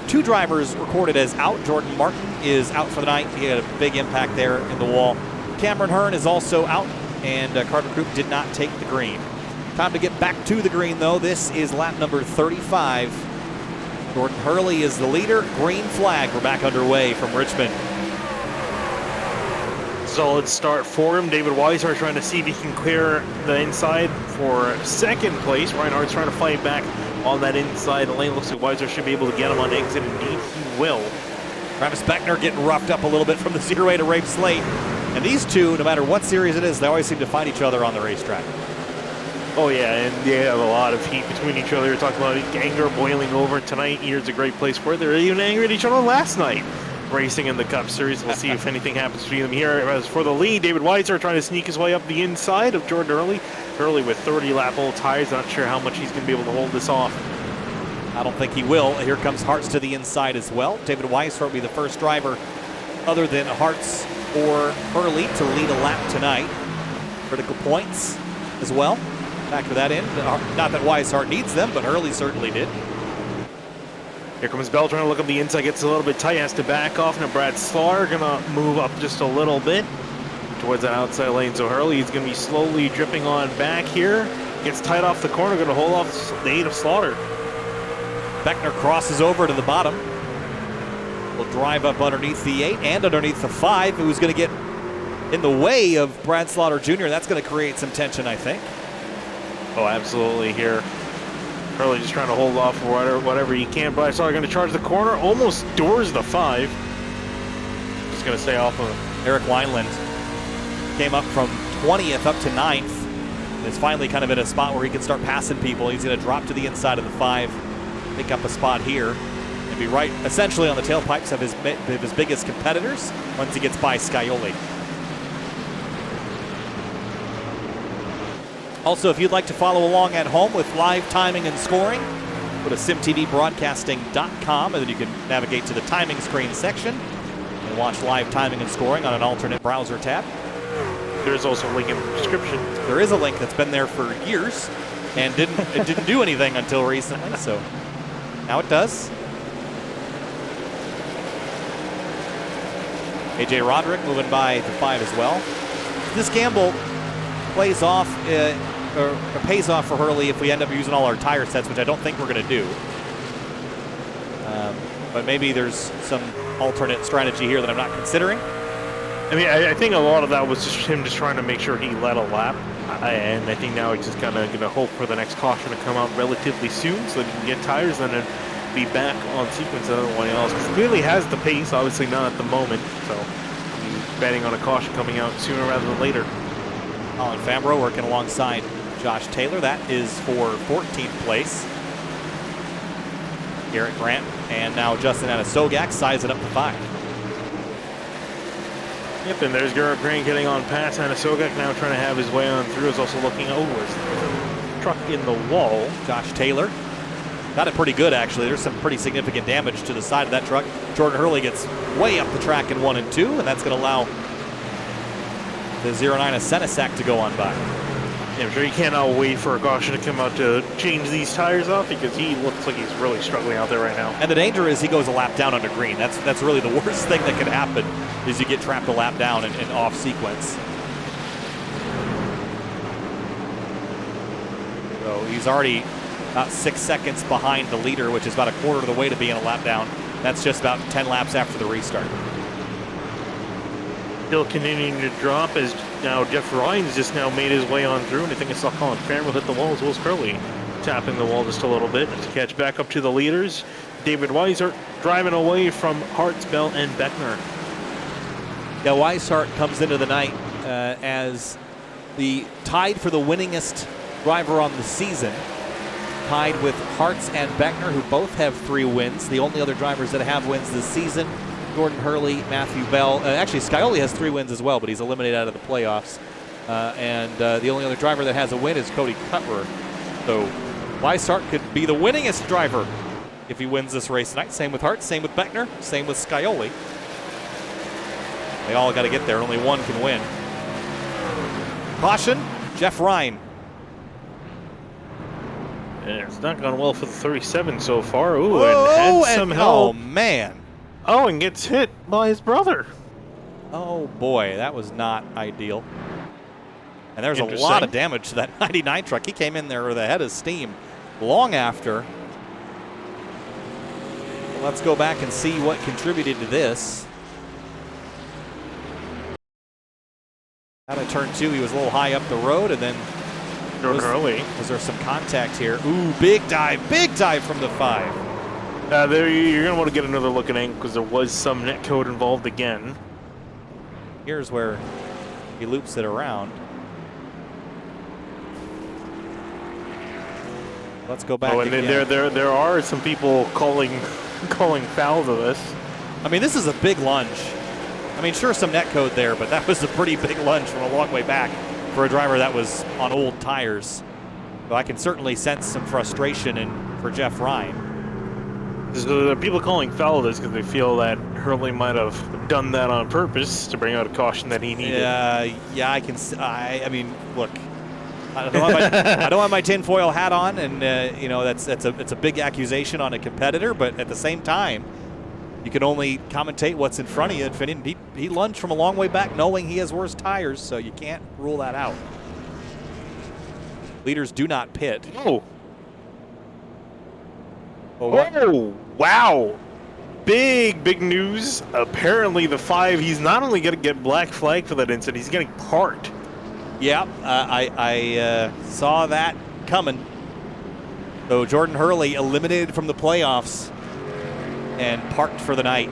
2 drivers recorded as out. Jordan Martin is out for the night. He had a big impact there in the wall. Cameron Hearn is also out, and Carter Croup did not take the green. Time to get back to the green, though. This is lap number 35. Jordan Hurley is the leader. Green flag. We're back underway from Richmond. Solid start for him. David Weishart trying to see if he can clear the inside for second place. Reinhardt's trying to fight back on that inside lane. Looks like Weishart should be able to get him on exit. Indeed, he will. Travis Beckner getting roughed up a little bit from the 0-8 to Rafe Slate. And these two, no matter what series it is, they always seem to find each other on the racetrack. Oh yeah, and they have a lot of heat between each other. You're talking about anger boiling over tonight. Here's a great place where they're even angry at each other last night. Racing in the Cup Series. We'll see if anything happens between them here. As for the lead, David Weishart trying to sneak his way up the inside of Jordan Hurley. Hurley with 30-lap-old tires. Not sure how much he's going to be able to hold this off. I don't think he will. Here comes Hartz to the inside as well. David Weishart will be the first driver other than Hartz or Hurley to lead a lap tonight. Critical points as well. Factor that in. Not that Weishart needs them, but Hurley certainly did. Here comes Bell trying to look up the inside, gets a little bit tight, has to back off. Now Brad Slaughter gonna move up just a little bit towards that outside lane. So Hurley is gonna be slowly dripping on back here. Gets tight off the corner, gonna hold off the 8 of Slaughter. Beckner crosses over to the bottom. Will drive up underneath the 8 and underneath the 5, who's gonna get in the way of Brad Slaughter Jr. That's gonna create some tension, I think. Oh, absolutely here. Hurley just trying to hold off whatever he can. Brad Slaughter going to charge the corner, almost doors the 5. Just going to stay off of him. Eric Wineland came up from 20th up to 9th. And is finally kind of in a spot where he can start passing people. He's going to drop to the inside of the 5, pick up a spot here, and be right essentially on the tailpipes of his biggest competitors once he gets by Scioli. Also, if you'd like to follow along at home with live timing and scoring, go to simtvbroadcasting.com, and then you can navigate to the timing screen section and watch live timing and scoring on an alternate browser tab. There's also a link in the description. There is a link that's been there for years and it didn't do anything until recently, so now it does. AJ Roderick moving by the 5 as well. This gamble plays off or pays off for Hurley if we end up using all our tire sets, which I don't think we're going to do. But maybe there's some alternate strategy here that I'm not considering. I mean, I think a lot of that was just him just trying to make sure he led a lap. And I think now he's just kind of going to hope for the next caution to come out relatively soon so that he can get tires and then be back on sequence with everyone else. Because he really has the pace, obviously not at the moment. So he's betting on a caution coming out sooner rather than later. Colin Fambro working alongside Josh Taylor. That is for 14th place. Garrett Grant and now Justin Anasogak size it up to 5. Yep, and there's Garrett Grant getting on past Anasogak, now trying to have his way on through. Is also looking over his truck in the wall. Josh Taylor got it pretty good, actually. There's some pretty significant damage to the side of that truck. Jordan Hurley gets way up the track in 1 and 2, and that's going to allow the 09 of Senesac to go on by. Yeah, I'm sure he cannot wait for a caution to come out to change these tires off because he looks like he's really struggling out there right now. And the danger is he goes a lap down under green. That's really the worst thing that could happen is you get trapped a lap down and off sequence. So he's already about 6 seconds behind the leader, which is about a quarter of the way to being a lap down. That's just about 10 laps after the restart. Still continuing to drop as now Jeff Ryan's just now made his way on through, and I think I saw Colin Farrell hit the wall as well as Hurley tapping the wall just a little bit to catch back up to the leaders. David Weishart driving away from Hartz, Bell, and Beckner. Yeah, Weishart comes into the night as the tied for the winningest driver on the season, tied with Hartz and Beckner, who both have 3 wins. The only other drivers that have wins this season, Jordan Hurley, Matthew Bell. Actually, Scioli has 3 wins as well, but he's eliminated out of the playoffs. And the only other driver that has a win is Cody Cutler. So Weishart could be the winningest driver if he wins this race tonight. Same with Hart, same with Beckner, same with Scioli. They all got to get there. Only one can win. Caution, Jeff Ryan. And it's not gone well for the 37 so far. Ooh, Whoa, and had some help. Oh, man. Oh, and gets hit by his brother. Oh, boy, that was not ideal. And there's a lot of damage to that 99 truck. He came in there with a head of steam long after. Let's go back and see what contributed to this. Out of turn 2, he was a little high up the road, and then was there some contact here? Ooh, big dive from the 5. There you're going to want to get another look at angle because there was some net code involved again. Here's where he loops it around. Let's go back. Oh, and then there are some people calling foul to this. I mean, this is a big lunge. I mean, sure, some net code there, but that was a pretty big lunge from a long way back for a driver that was on old tires. So I can certainly sense some frustration for Jeff Ryan. So the people calling foul this because they feel that Hurley might have done that on purpose to bring out a caution that he needed. Yeah, I can. I mean, look, I don't have my tinfoil hat on, and you know it's a big accusation on a competitor. But at the same time, you can only commentate what's in front of you. And he lunged from a long way back, knowing he has worse tires, so you can't rule that out. Leaders do not pit. Oh. Oh, wow. Big news. Apparently the 5, he's not only going to get black flag for that incident, he's getting parked. Yeah, I saw that coming. So Jordan Hurley eliminated from the playoffs and parked for the night.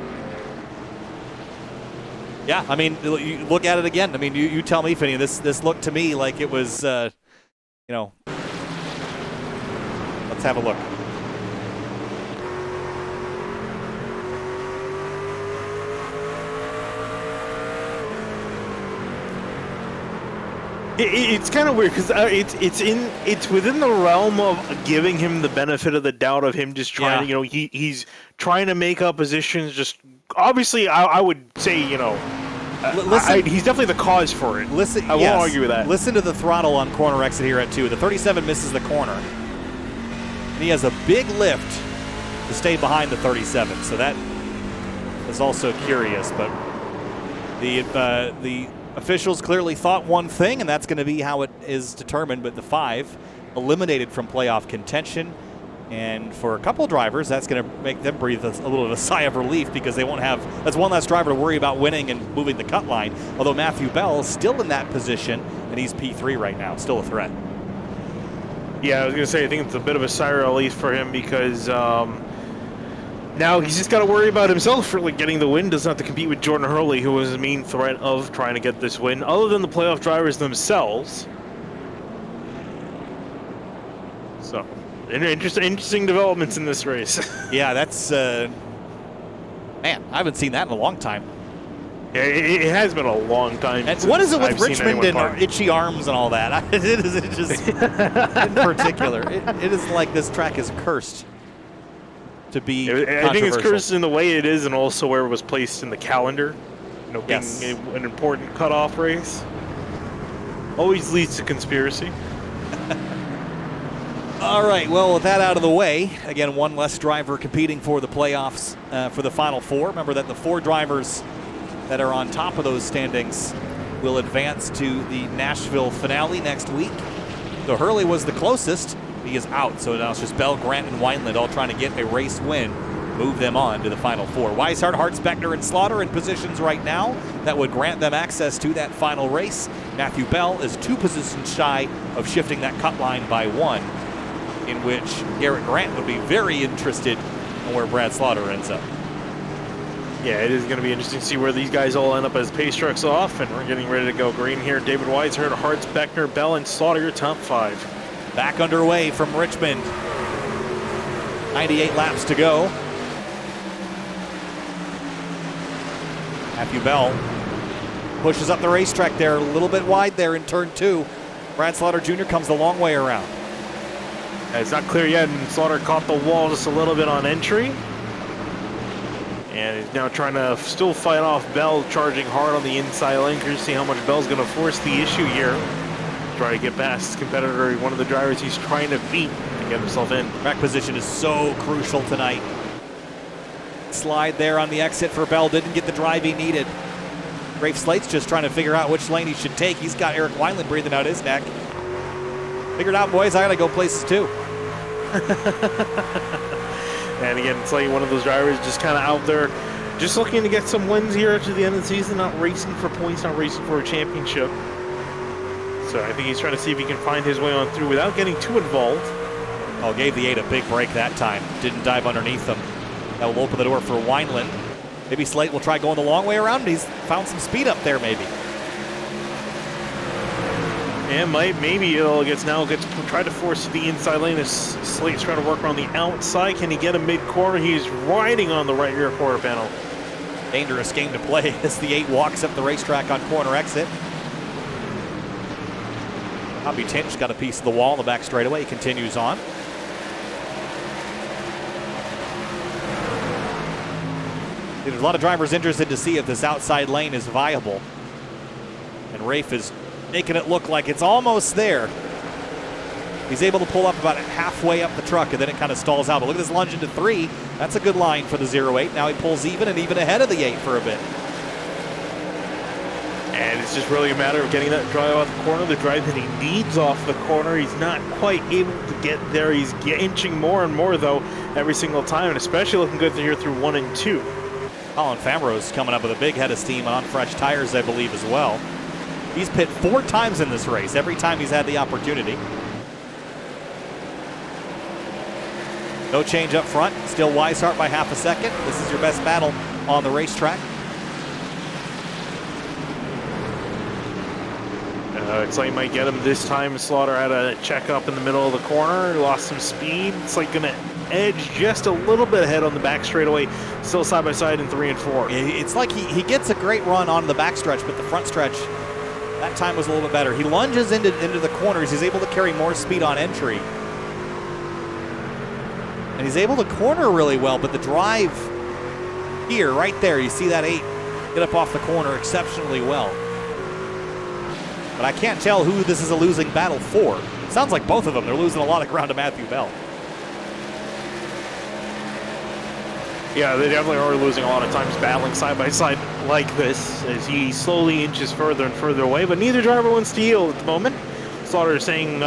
Yeah, I mean, you look at it again. I mean, you tell me, Finney, this looked to me like it was, you know, let's have a look. It's kind of weird because it's within the realm of giving him the benefit of the doubt of him just trying to, you know, he's trying to make up positions. Just obviously, I would say, you know, he's definitely the cause for it. I won't argue with that. Listen to the throttle on corner exit here at 2. The 37 misses the corner, and he has a big lift to stay behind the 37. So that is also curious, but the officials clearly thought one thing, and that's going to be how it is determined. But the 5 eliminated from playoff contention. And for a couple drivers, that's going to make them breathe a little of a sigh of relief because they won't have, that's one less driver to worry about winning and moving the cut line. Although Matthew Bell is still in that position, and he's P3 right now, still a threat. Yeah, I was going to say, I think it's a bit of a sigh of relief for him because now he's just got to worry about himself for like getting the win. Doesn't have to compete with Jordan Hurley, who was the main threat of trying to get this win, other than the playoff drivers themselves. So, interesting developments in this race. Yeah, that's man, I haven't seen that in a long time. Yeah, it has been a long time. And what is it with Richmond and itchy arms and all that? It is just in particular. It is like this track is cursed to be I think it's cursed in the way it is and also where it was placed in the calendar. You know, being an important cutoff race. Always leads to conspiracy. All right, well, with that out of the way, again, one less driver competing for the playoffs for the Final Four. Remember that the 4 drivers that are on top of those standings will advance to the Nashville finale next week. So Hurley was the closest. He is out, so now it's just Bell, Grant, and Wineland all trying to get a race win, move them on to the Final Four. Weishart, Hart, Beckner, and Slaughter in positions right now that would grant them access to that final race. Matthew Bell is 2 positions shy of shifting that cut line by 1, in which Garrett Grant would be very interested in where Brad Slaughter ends up. Yeah, it is going to be interesting to see where these guys all end up as pace trucks off, and we're getting ready to go green here. David Weishart, Hart, Beckner, Bell, and Slaughter, your top 5. Back underway from Richmond. 98 laps to go. Matthew Bell pushes up the racetrack there, a little bit wide there in turn 2. Brad Slaughter Jr. comes the long way around. It's not clear yet, and Slaughter caught the wall just a little bit on entry. And he's now trying to still fight off Bell, charging hard on the inside lane. Curious to see how much Bell's going to force the issue here. Try to get past his competitor, one of the drivers he's trying to beat to get himself in. Track position is so crucial tonight. Slide there on the exit for Bell, didn't get the drive he needed. Rafe Slate's just trying to figure out which lane he should take. He's got Eric Wineland breathing out his neck. Figure it out, boys, I gotta go places too. And again, it's like one of those drivers just kind of out there, just looking to get some wins here to the end of the season, not racing for points, not racing for a championship. So I think he's trying to see if he can find his way on through without getting too involved. Oh, gave the 8 a big break that time. Didn't dive underneath them. That will open the door for Wineland. Maybe Slate will try going the long way around. He's found some speed up there, maybe. And maybe it'll try to force the inside lane as Slate's trying to work around the outside. Can he get a mid-corner? He's riding on the right rear quarter panel. Dangerous game to play as the 8 walks up the racetrack on corner exit. Bobby Tinch got a piece of the wall in the back straightaway. He continues on. There's a lot of drivers interested to see if this outside lane is viable. And Rafe is making it look like it's almost there. He's able to pull up about halfway up the truck, and then it kind of stalls out. But look at this lunge into 3. That's a good line for the 08. Now he pulls even and even ahead of the 8 for a bit. And it's just really a matter of getting that drive off the corner, the drive that he needs off the corner. He's not quite able to get there. He's inching more and more, though, every single time, and especially looking good here through 1 and 2. Colin Famro's coming up with a big head of steam on fresh tires, I believe, as well. He's pit 4 times in this race, every time he's had the opportunity. No change up front, still Weishart by half a second. This is your best battle on the racetrack. It's like he might get him this time. Slaughter had a check up in the middle of the corner, lost some speed. It's like gonna edge just a little bit ahead on the back straightaway, still side by side in 3 and 4. It's like he gets a great run on the back stretch, but the front stretch, that time was a little bit better. He lunges into the corners. He's able to carry more speed on entry. And he's able to corner really well, but the drive here, right there, you see that 8 get up off the corner exceptionally well. But I can't tell who this is a losing battle for. It sounds like both of them. They're losing a lot of ground to Matthew Bell. Yeah, they definitely are losing a lot of times battling side by side like this as he slowly inches further and further away, but neither driver wants to yield at the moment. Slaughter is saying,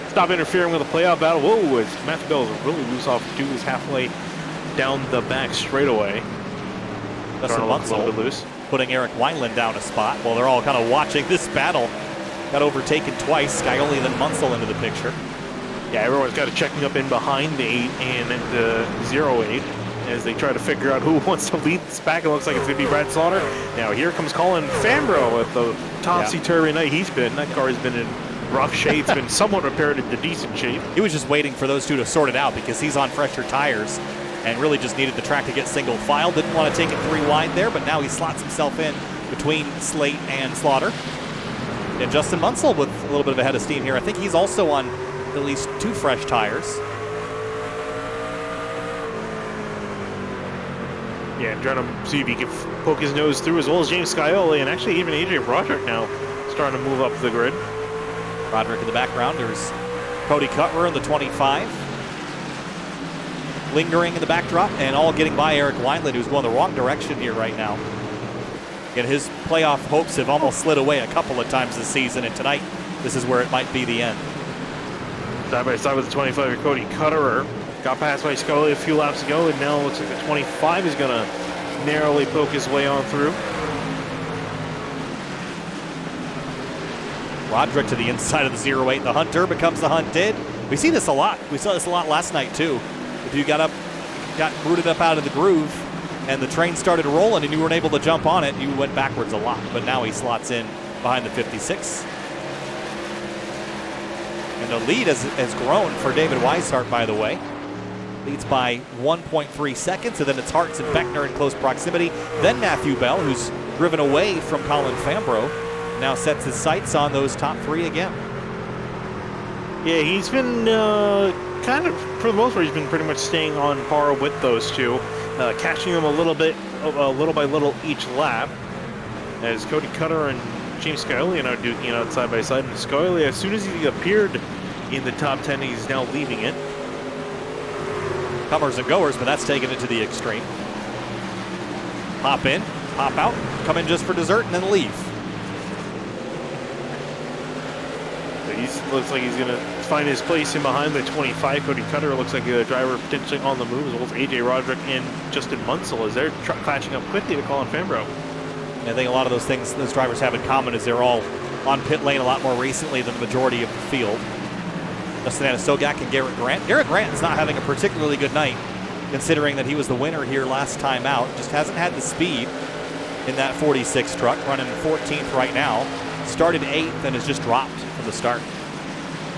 stop interfering with the playoff battle. Whoa, as Matthew Bell is really loose off 2, is halfway down the back straightaway. That's a little bit loose. Putting Eric Wineland down a spot. Well, they're all kind of watching this battle. Got overtaken twice. Scioli then Munsell into the picture. Yeah, everyone's got to checking up in behind the 8 and the 08 as they try to figure out who wants to lead this back. It looks like it's going to be Brad Slaughter. Now here comes Colin Fambro with the topsy-turvy night he's been. That car has been in rough shape. It's been somewhat repaired into decent shape. He was just waiting for those 2 to sort it out because he's on fresher tires and really just needed the track to get single file. Didn't want to take it 3 wide there, but now he slots himself in between Slate and Slaughter. And Justin Munsell with a little bit of a head of steam here. I think he's also on at least 2 fresh tires. Yeah, trying to see if he can poke his nose through, as well as James Scioli, and actually even AJ Broderick now starting to move up the grid. Broderick in the background. There's Cody Cutler in the 25. Lingering in the backdrop and all getting by Eric Wineland, who's going the wrong direction here right now. Again, his playoff hopes have almost slid away a couple of times this season, and tonight this is where it might be the end. Side by side with the 25, Cody Cutterer. Got passed by Scully a few laps ago, and now it looks like the 25 is going to narrowly poke his way on through. Roderick to the inside of the 08. The Hunter becomes the Hunted. We see this a lot. We saw this a lot last night, too. If you got rooted up out of the groove and the train started rolling and you weren't able to jump on it, you went backwards a lot. But now he slots in behind the 56. And the lead has grown for David Weishart, by the way. Leads by 1.3 seconds, and then it's Hartz and Beckner in close proximity. Then Matthew Bell, who's driven away from Colin Fambro, now sets his sights on those top 3 again. Yeah, he's been kind of, for the most part, he's been pretty much staying on par with those two, catching them a little by little each lap. As Cody Cutter and James Scioli are now duking it out side by side. And Scioli, as soon as he appeared in the top 10, he's now leaving it. Comers and goers, but that's taking it to the extreme. Pop in, pop out, come in just for dessert, and then leave. So looks like he's going to find his place in behind the 25. Cody Cutter looks like a driver potentially on the move, as well as AJ Roderick and Justin Munsell as they're catching up quickly to Colin Fambrough. I think a lot of those things those drivers have in common is they're all on pit lane a lot more recently than the majority of the field. Justin Sogak and Garrett Grant. Garrett Grant is not having a particularly good night, considering that he was the winner here last time out. Just hasn't had the speed in that 46 truck, running 14th right now. Started 8th and has just dropped from the start.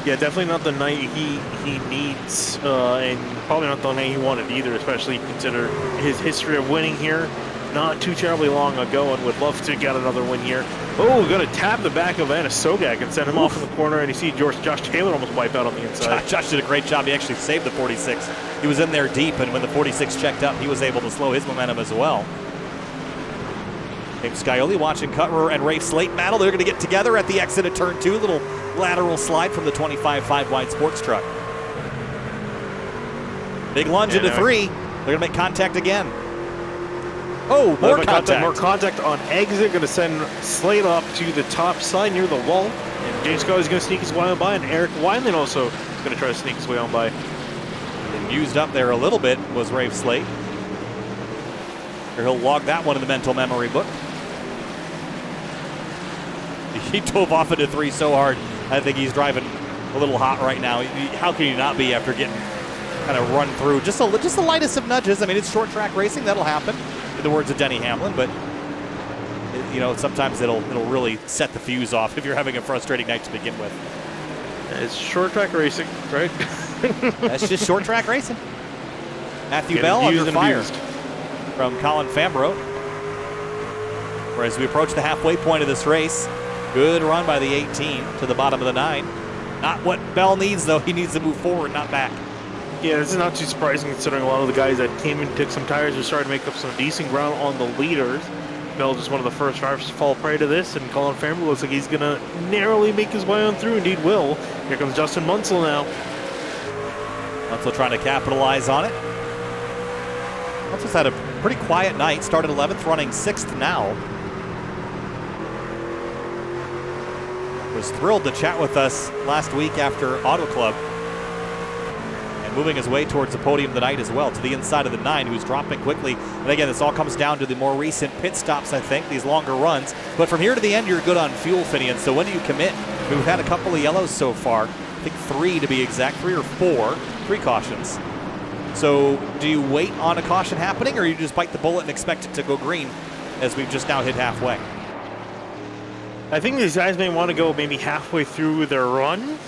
Yeah, definitely not the night he needs, and probably not the night he wanted either, especially consider his history of winning here not too terribly long ago, and would love to get another win here. Oh, going to tap the back of Anna Sogak and send him off in the corner, and you see Josh Taylor almost wipe out on the inside. Josh did a great job. He actually saved the 46. He was in there deep, and when the 46 checked up, he was able to slow his momentum as well. James Scioli watching Cutrer and Rafe Slate battle. They're going to get together at the exit of turn 2. Little lateral slide from the 25 5-wide sports truck. Big lunge into 3. They're going to make contact again. Oh, more contact. More contact on exit. Going to send Slate up to the top side near the wall. And James Scioli is going to sneak his way on by. And Eric Wineland also is going to try to sneak his way on by. And used up there a little bit was Rafe Slate. He'll log that one in the mental memory book. He dove off into 3 so hard. I think he's driving a little hot right now. How can you not be after getting kind of run through? Just the lightest of nudges. I mean, it's short track racing. That'll happen, in the words of Denny Hamlin. But you know, sometimes it'll really set the fuse off if you're having a frustrating night to begin with. It's short track racing, right? That's just short track racing. Matthew Bell under fire from Colin Fambrough. Whereas we approach the halfway point of this race, good run by the 18 to the bottom of the 9. Not what Bell needs, though. He needs to move forward, not back. Yeah, this is not too surprising considering a lot of the guys that came in, took some tires, are starting to make up some decent ground on the leaders. Bell just one of the first drivers to fall prey to this, and Colin Fambrough looks like he's going to narrowly make his way on through. Indeed will. Here comes Justin Munsell now. Munsell trying to capitalize on it. Munsell's had a pretty quiet night. Started 11th, running 6th now. Was thrilled to chat with us last week after Auto Club. And moving his way towards the podium tonight as well, to the inside of the 9, who's dropping quickly. And again, this all comes down to the more recent pit stops, I think, these longer runs. But from here to the end, you're good on fuel, Finian. So when do you commit? We've had a couple of yellows so far. I think 3 to be exact, 3 or 4, 3 cautions. So do you wait on a caution happening, or you just bite the bullet and expect it to go green as we've just now hit halfway? I think these guys may want to go maybe halfway through their run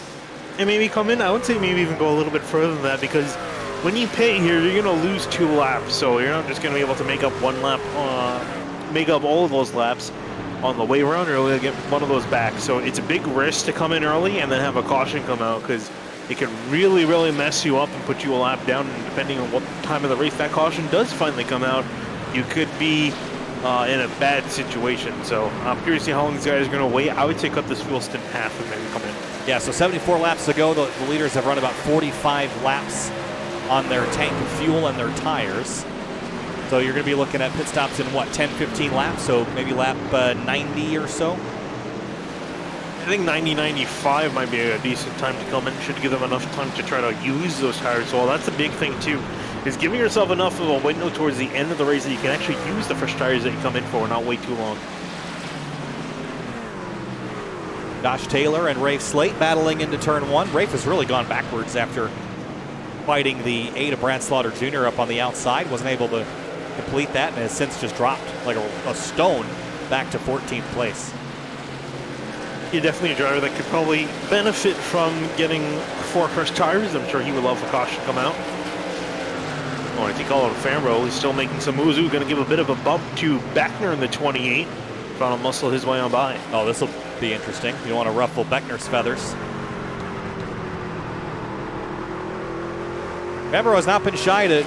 and maybe come in. I would say maybe even go a little bit further than that, because when you pit here, you're going to lose 2 laps. So you're not just going to be able to make up 1 lap, make up all of those laps on the way around. You're going to get one of those back. So it's a big risk to come in early and then have a caution come out, because it can really, really mess you up and put you a lap down. And depending on what time of the race that caution does finally come out, you could be in a bad situation. So I'm curious to see how long these guys are going to wait. I would say cut this fuel stint in half and maybe come in. Yeah, so 74 laps to go. The leaders have run about 45 laps on their tank of fuel and their tires. So you're going to be looking at pit stops in, what, 10, 15 laps? So maybe lap 90 or so? I think 90, 95 might be a decent time to come in. Should give them enough time to try to use those tires. So that's the big thing, too, is giving yourself enough of a window towards the end of the race that you can actually use the fresh tires that you come in for and not wait too long. Josh Taylor and Rafe Slate battling into turn 1. Rafe has really gone backwards after fighting the 8 of Brad Slaughter Jr. up on the outside. Wasn't able to complete that and has since just dropped like a stone back to 14th place. You're definitely a driver that could probably benefit from getting 4 fresh tires. I'm sure he would love a caution to come out. Oh, I think Colin Fambrough is still making some moves. Going to give a bit of a bump to Beckner in the 28. Trying to muscle his way on by. Oh, this will be interesting. You don't want to ruffle Beckner's feathers. Fambro has not been shy to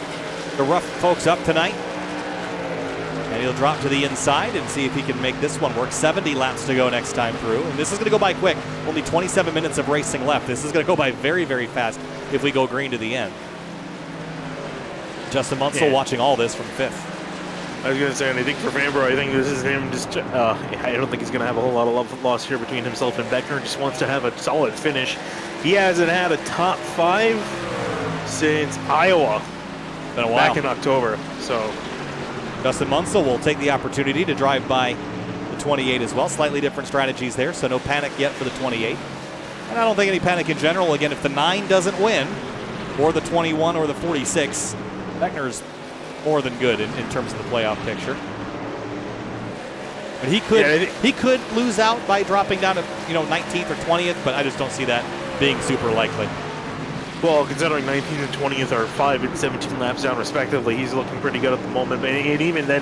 rough folks up tonight. And he'll drop to the inside and see if he can make this one work. 70 laps to go next time through. And this is going to go by quick. Only 27 minutes of racing left. This is going to go by very, very fast if we go green to the end. Justin Munsell watching all this from 5th. I was going to say, and I think for Fambro, I think this is him just, I don't think he's going to have a whole lot of love lost here between himself and Beckner. Just wants to have a solid finish. He hasn't had a top 5 since Iowa. Been a while. Back in October, so. Justin Munsell will take the opportunity to drive by the 28 as well. Slightly different strategies there, so no panic yet for the 28. And I don't think any panic in general. Again, if the 9 doesn't win, or the 21 or the 46, Beckner's more than good in terms of the playoff picture. But he could lose out by dropping down to 19th or 20th, but I just don't see that being super likely. Well, considering 19th and 20th are 5 and 17 laps down respectively, he's looking pretty good at the moment. And even then,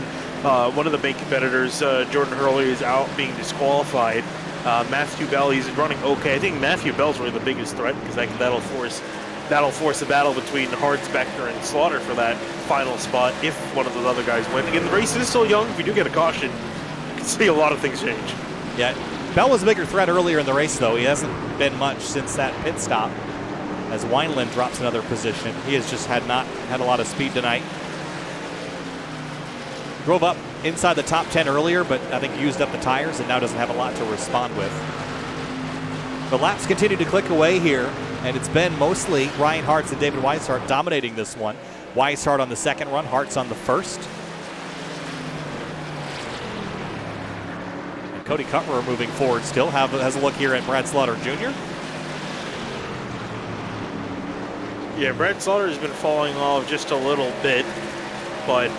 one of the big competitors, Jordan Hurley, is out being disqualified. Matthew Bell, he's running okay. I think Matthew Bell's really the biggest threat because that'll force a battle between Hartz, Beckner, and Slaughter for that final spot if one of those other guys win. Again, the race is still young. If we do get a caution, you can see a lot of things change. Yeah, Bell was a bigger threat earlier in the race, though. He hasn't been much since that pit stop. As Wineland drops another position, he has just not had a lot of speed tonight. Drove up inside the top 10 earlier, but I think used up the tires and now doesn't have a lot to respond with. The laps continue to click away here, and it's been mostly Ryan Hartz and David Weishart dominating this one. Weishart on the second run, Hartz on the first. And Cody Cutler moving forward still. Has a look here at Brad Slaughter Jr. Yeah, Brad Slaughter has been falling off just a little bit, but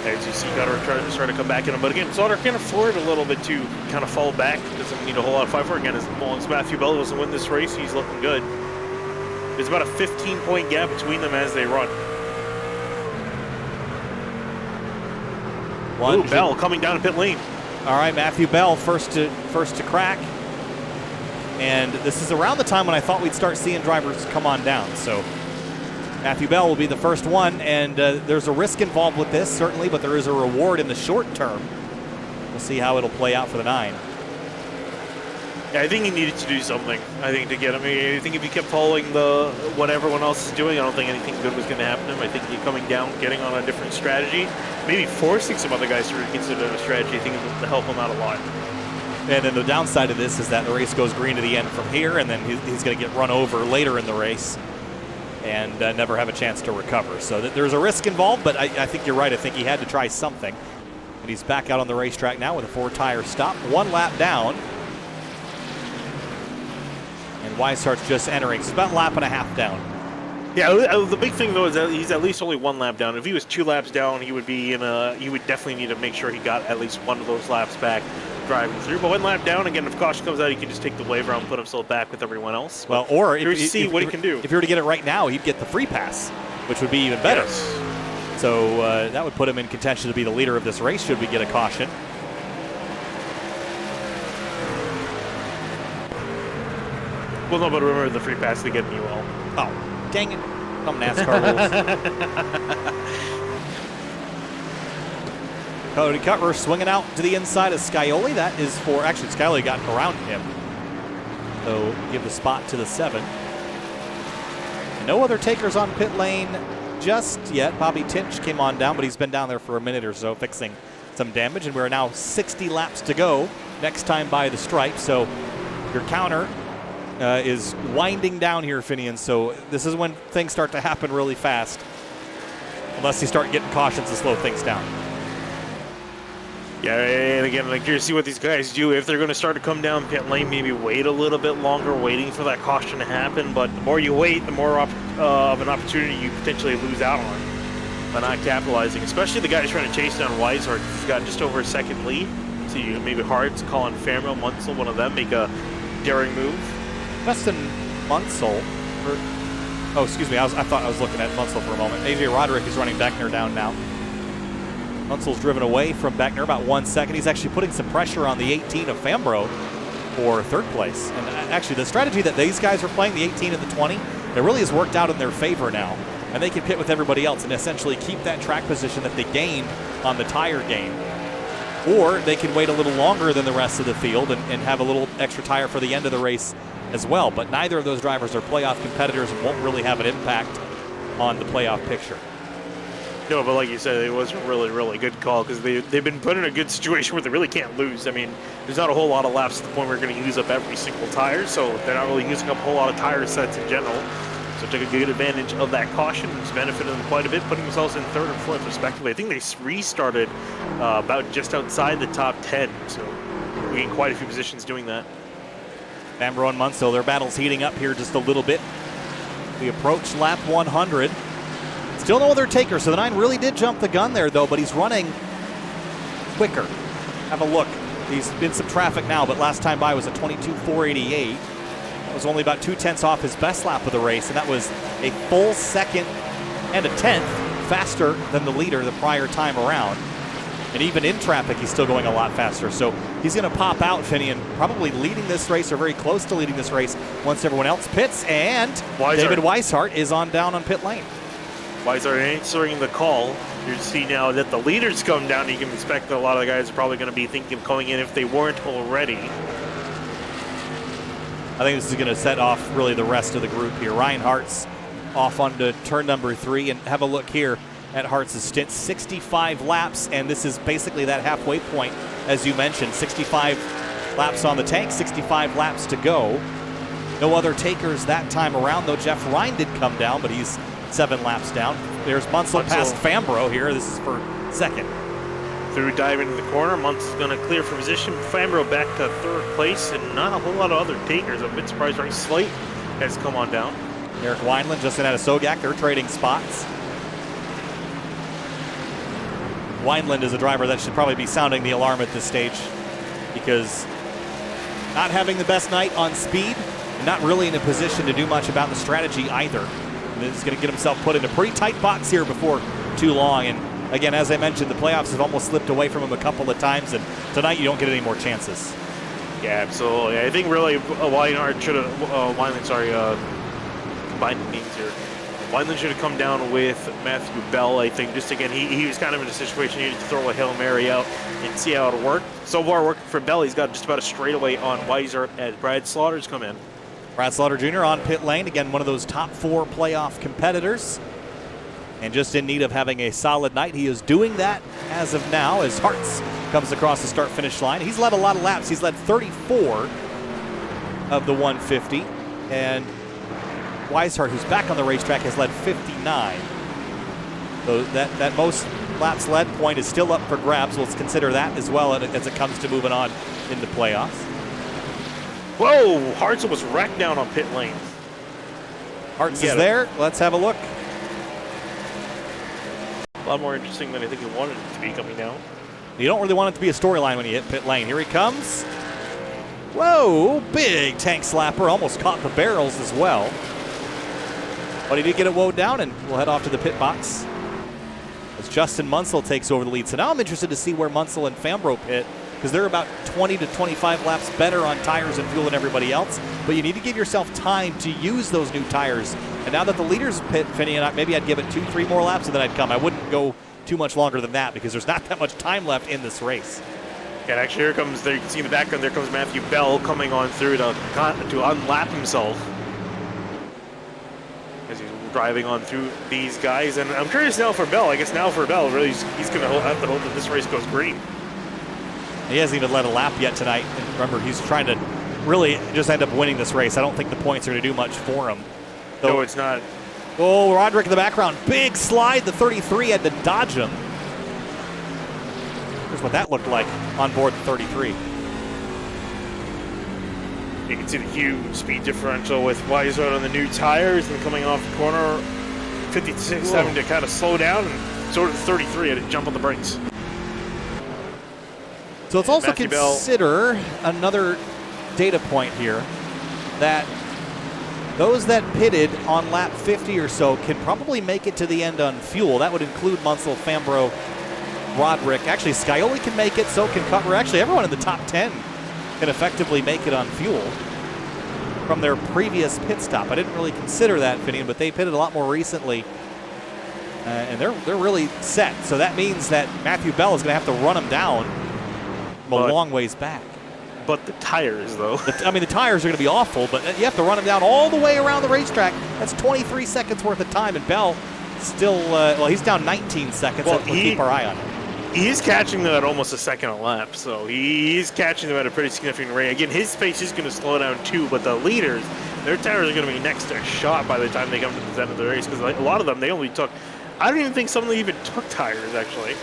as you see, Cutter trying to come back in. But again, Slaughter can afford a little bit to kind of fall back. Doesn't need a whole lot of fight for it. Again, as long as Matthew Bell doesn't win this race, he's looking good. There's about a 15-point gap between them as they run. Ooh, Bell coming down to pit lane. All right, Matthew Bell first to crack. And this is around the time when I thought we'd start seeing drivers come on down. So Matthew Bell will be the first one, and there's a risk involved with this, certainly, but there is a reward in the short term. We'll see how it'll play out for the 9. Yeah, I think he needed to do something. I think I think if he kept following what everyone else is doing, I don't think anything good was going to happen to him. I think he coming down, getting on a different strategy, maybe forcing some other guys to reconsider the strategy, I think it will help him out a lot. And then the downside of this is that the race goes green to the end from here, and then he's going to get run over later in the race and never have a chance to recover. So there's a risk involved, but I think you're right. I think he had to try something. And he's back out on the racetrack now with a 4-tire stop. 1 lap down. And Weishart's just entering. So it's about a lap and a half down. Yeah, the big thing though is that he's at least only 1 lap down. If he was 2 laps down, he would be he would definitely need to make sure he got at least one of those laps back driving through. But 1 lap down, again, if caution comes out, he can just take the waiver and put himself back with everyone else. Well, or if you see what he can do. If you were to get it right now, he'd get the free pass, which would be even better. Yes. So that would put him in contention to be the leader of this race should we get a caution. Well, no, but remember the free pass to get me well. Oh, dang it. Some NASCAR rules. Cody Cutler swinging out to the inside of Scioli. That is for, actually, Scioli got around him. So give the spot to the 7. No other takers on pit lane just yet. Bobby Tinch came on down, but he's been down there for a minute or so fixing some damage. And we're now 60 laps to go next time by the stripe. So your counter is winding down here, Finian. So this is when things start to happen really fast. Unless you start getting cautions to slow things down. Yeah, and again, I'm curious to see what these guys do. If they're going to start to come down pit lane, maybe wait a little bit longer, waiting for that caution to happen. But the more you wait, the more of an opportunity you potentially lose out on by not capitalizing. Especially the guys trying to chase down Weishart. He's got just over a second lead. So you maybe Hartz, Colin Fambro, Munsell, one of them make a daring move. Weston Munsell. Oh, excuse me. I thought I was looking at Munsell for a moment. AJ Roderick is running Beckner down now. Munsell's driven away from Beckner about 1 second. He's actually putting some pressure on the 18 of Fambro for 3rd place. And actually, the strategy that these guys are playing, the 18 and the 20, it really has worked out in their favor now. And they can pit with everybody else and essentially keep that track position that they gained on the tire game. Or they can wait a little longer than the rest of the field and have a little extra tire for the end of the race as well. But neither of those drivers are playoff competitors and won't really have an impact on the playoff picture. No, but like you said, it was a really, really good call because they've been put in a good situation where they really can't lose. I mean, there's not a whole lot of laps to the point where we're going to use up every single tire, so they're not really using up a whole lot of tire sets in general. So took a good advantage of that caution, which benefited them quite a bit, putting themselves in third and fourth respectively. I think they restarted about just outside the top 10, so we gained quite a few positions doing that. Fambro and Munsell, their battle's heating up here just a little bit. We approach lap 100. Still no other taker, so the 9 really did jump the gun there, though, but he's running quicker. Have a look. He's in some traffic now, but last time by was a 22.488. That was only about 0.2 off his best lap of the race, and that was a full second and a 10th faster than the leader the prior time around. And even in traffic, he's still going a lot faster. So he's going to pop out, Finian, probably leading this race or very close to leading this race once everyone else pits. And David Weishart is on down on pit lane. Weishart answering the call. You see now that the leaders come down, you can expect that a lot of the guys are probably going to be thinking of coming in if they weren't already. I think this is going to set off really the rest of the group here. Ryan Hart's off onto turn number 3, and have a look here at Hart's stint. 65 laps, and this is basically that halfway point, as you mentioned. 65 laps on the tank, 65 laps to go. No other takers that time around, though Jeff Ryan did come down, but he's 7 laps down. There's Munsell past Fambro here. This is for second. Through diving into the corner, Munsell's going to clear for position. Fambro back to third place, and not a whole lot of other takers. I'm a bit surprised Rice Slate has come on down. Eric Wineland, Justin Adesogak, they're trading spots. Wineland is a driver that should probably be sounding the alarm at this stage, because not having the best night on speed and not really in a position to do much about the strategy either. And he's going to get himself put in a pretty tight box here before too long. And again, as I mentioned, the playoffs have almost slipped away from him a couple of times, and tonight you don't get any more chances. Yeah, absolutely. I think really Wineland should have, combined names here. Wineland should have come down with Matthew Bell, I think. Just again, he was kind of in a situation he needed to throw a Hail Mary out and see how it worked. So far, working for Bell, he's got just about a straightaway on Weishart as Brad Slaughter's come in. Brad Slaughter Jr. on pit lane, again, one of those top 4 playoff competitors, and just in need of having a solid night. He is doing that as of now as Hartz comes across the start-finish line. He's led a lot of laps. He's led 34 of the 150, and Weishart, who's back on the racetrack, has led 59. So that most laps led point is still up for grabs. Let's consider that as well as it comes to moving on in the playoffs. Whoa, Hartz was wrecked down on pit lane. Hartz is there. Let's have a look. A lot more interesting than I think he wanted it to be coming down. You don't really want it to be a storyline when you hit pit lane. Here he comes. Whoa, big tank slapper. Almost caught the barrels as well. But he did get it woed down, and we'll head off to the pit box as Justin Munsell takes over the lead. So now I'm interested to see where Munsell and Fambro pit, because they're about 20 to 25 laps better on tires and fuel than everybody else. But you need to give yourself time to use those new tires. And now that the leaders pit, Finney, maybe I'd give it 2-3 more laps and then I'd come. I wouldn't go too much longer than that, because there's not that much time left in this race. And actually, here comes, there you can see in the background, there comes Matthew Bell coming on through to unlap himself as he's driving on through these guys. And I'm curious now for Bell. I guess now for Bell, really, he's going to have to hope that this race goes green. He hasn't even led a lap yet tonight. And remember, he's trying to really just end up winning this race. I don't think the points are going to do much for him. No, it's not. Oh, Roderick in the background. Big slide. The 33 had to dodge him. Here's what that looked like on board the 33. You can see the huge speed differential with Weishart on the new tires and coming off the corner. 56 having to kind of slow down, and sort of 33 had to jump on the brakes. So let's also Matthew consider another data point here, that those that pitted on lap 50 or so can probably make it to the end on fuel. That would include Munsell, Fambro, Roderick. Actually, Scioli can make it, so can Cutler. Actually, everyone in the top 10 can effectively make it on fuel. from their previous pit stop. I didn't really consider that, Finian, but they pitted a lot more recently. And they're really set. So that means that Matthew Bell is going to have to run them down from a long ways back. But the tires, though. The tires are going to be awful, but you have to run them down all the way around the racetrack. That's 23 seconds worth of time, and Bell still, he's down 19 seconds. Well, we'll keep our eye on him. He's catching them at almost a second a lap, so he's catching them at a pretty significant rate. Again, his pace is going to slow down too, but the leaders, their tires are going to be next to a shot by the time they come to the end of the race, because a lot of them, they only took, I don't even think some of them even took tires, actually.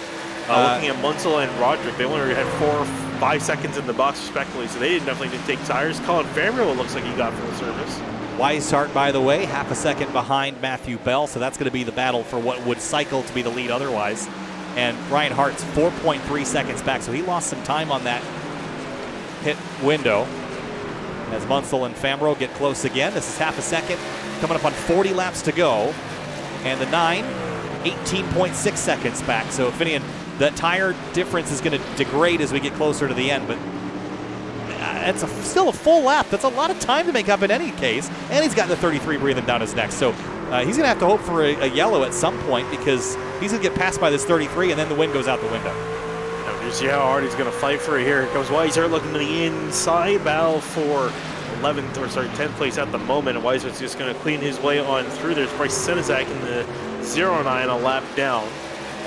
Looking at Munsell and Roderick, they only had 4 or 5 seconds in the box respectively, so they definitely didn't take tires. Colin Farrell, it looks like he got full service. Weishart, by the way, half a second behind Matthew Bell, so that's going to be the battle for what would cycle to be the lead otherwise. And Ryan Hart's 4.3 seconds back, so he lost some time on that pit window. As Munsell and Famro get close again, this is half a second, coming up on 40 laps to go. And the 9, 18.6 seconds back. So Finian, that tire difference is going to degrade as we get closer to the end, but it's still a full lap. That's a lot of time to make up in any case. And he's got the 33 breathing down his neck. So he's going to have to hope for a yellow at some point, because he's going to get passed by this 33, and then the wind goes out the window. Now, you see how hard he's going to fight for it here. Here comes Weishart looking to the inside, battle for 10th place at the and Weishart's just going to clean his way on through. There's Bryce Senizak in the 09, a lap down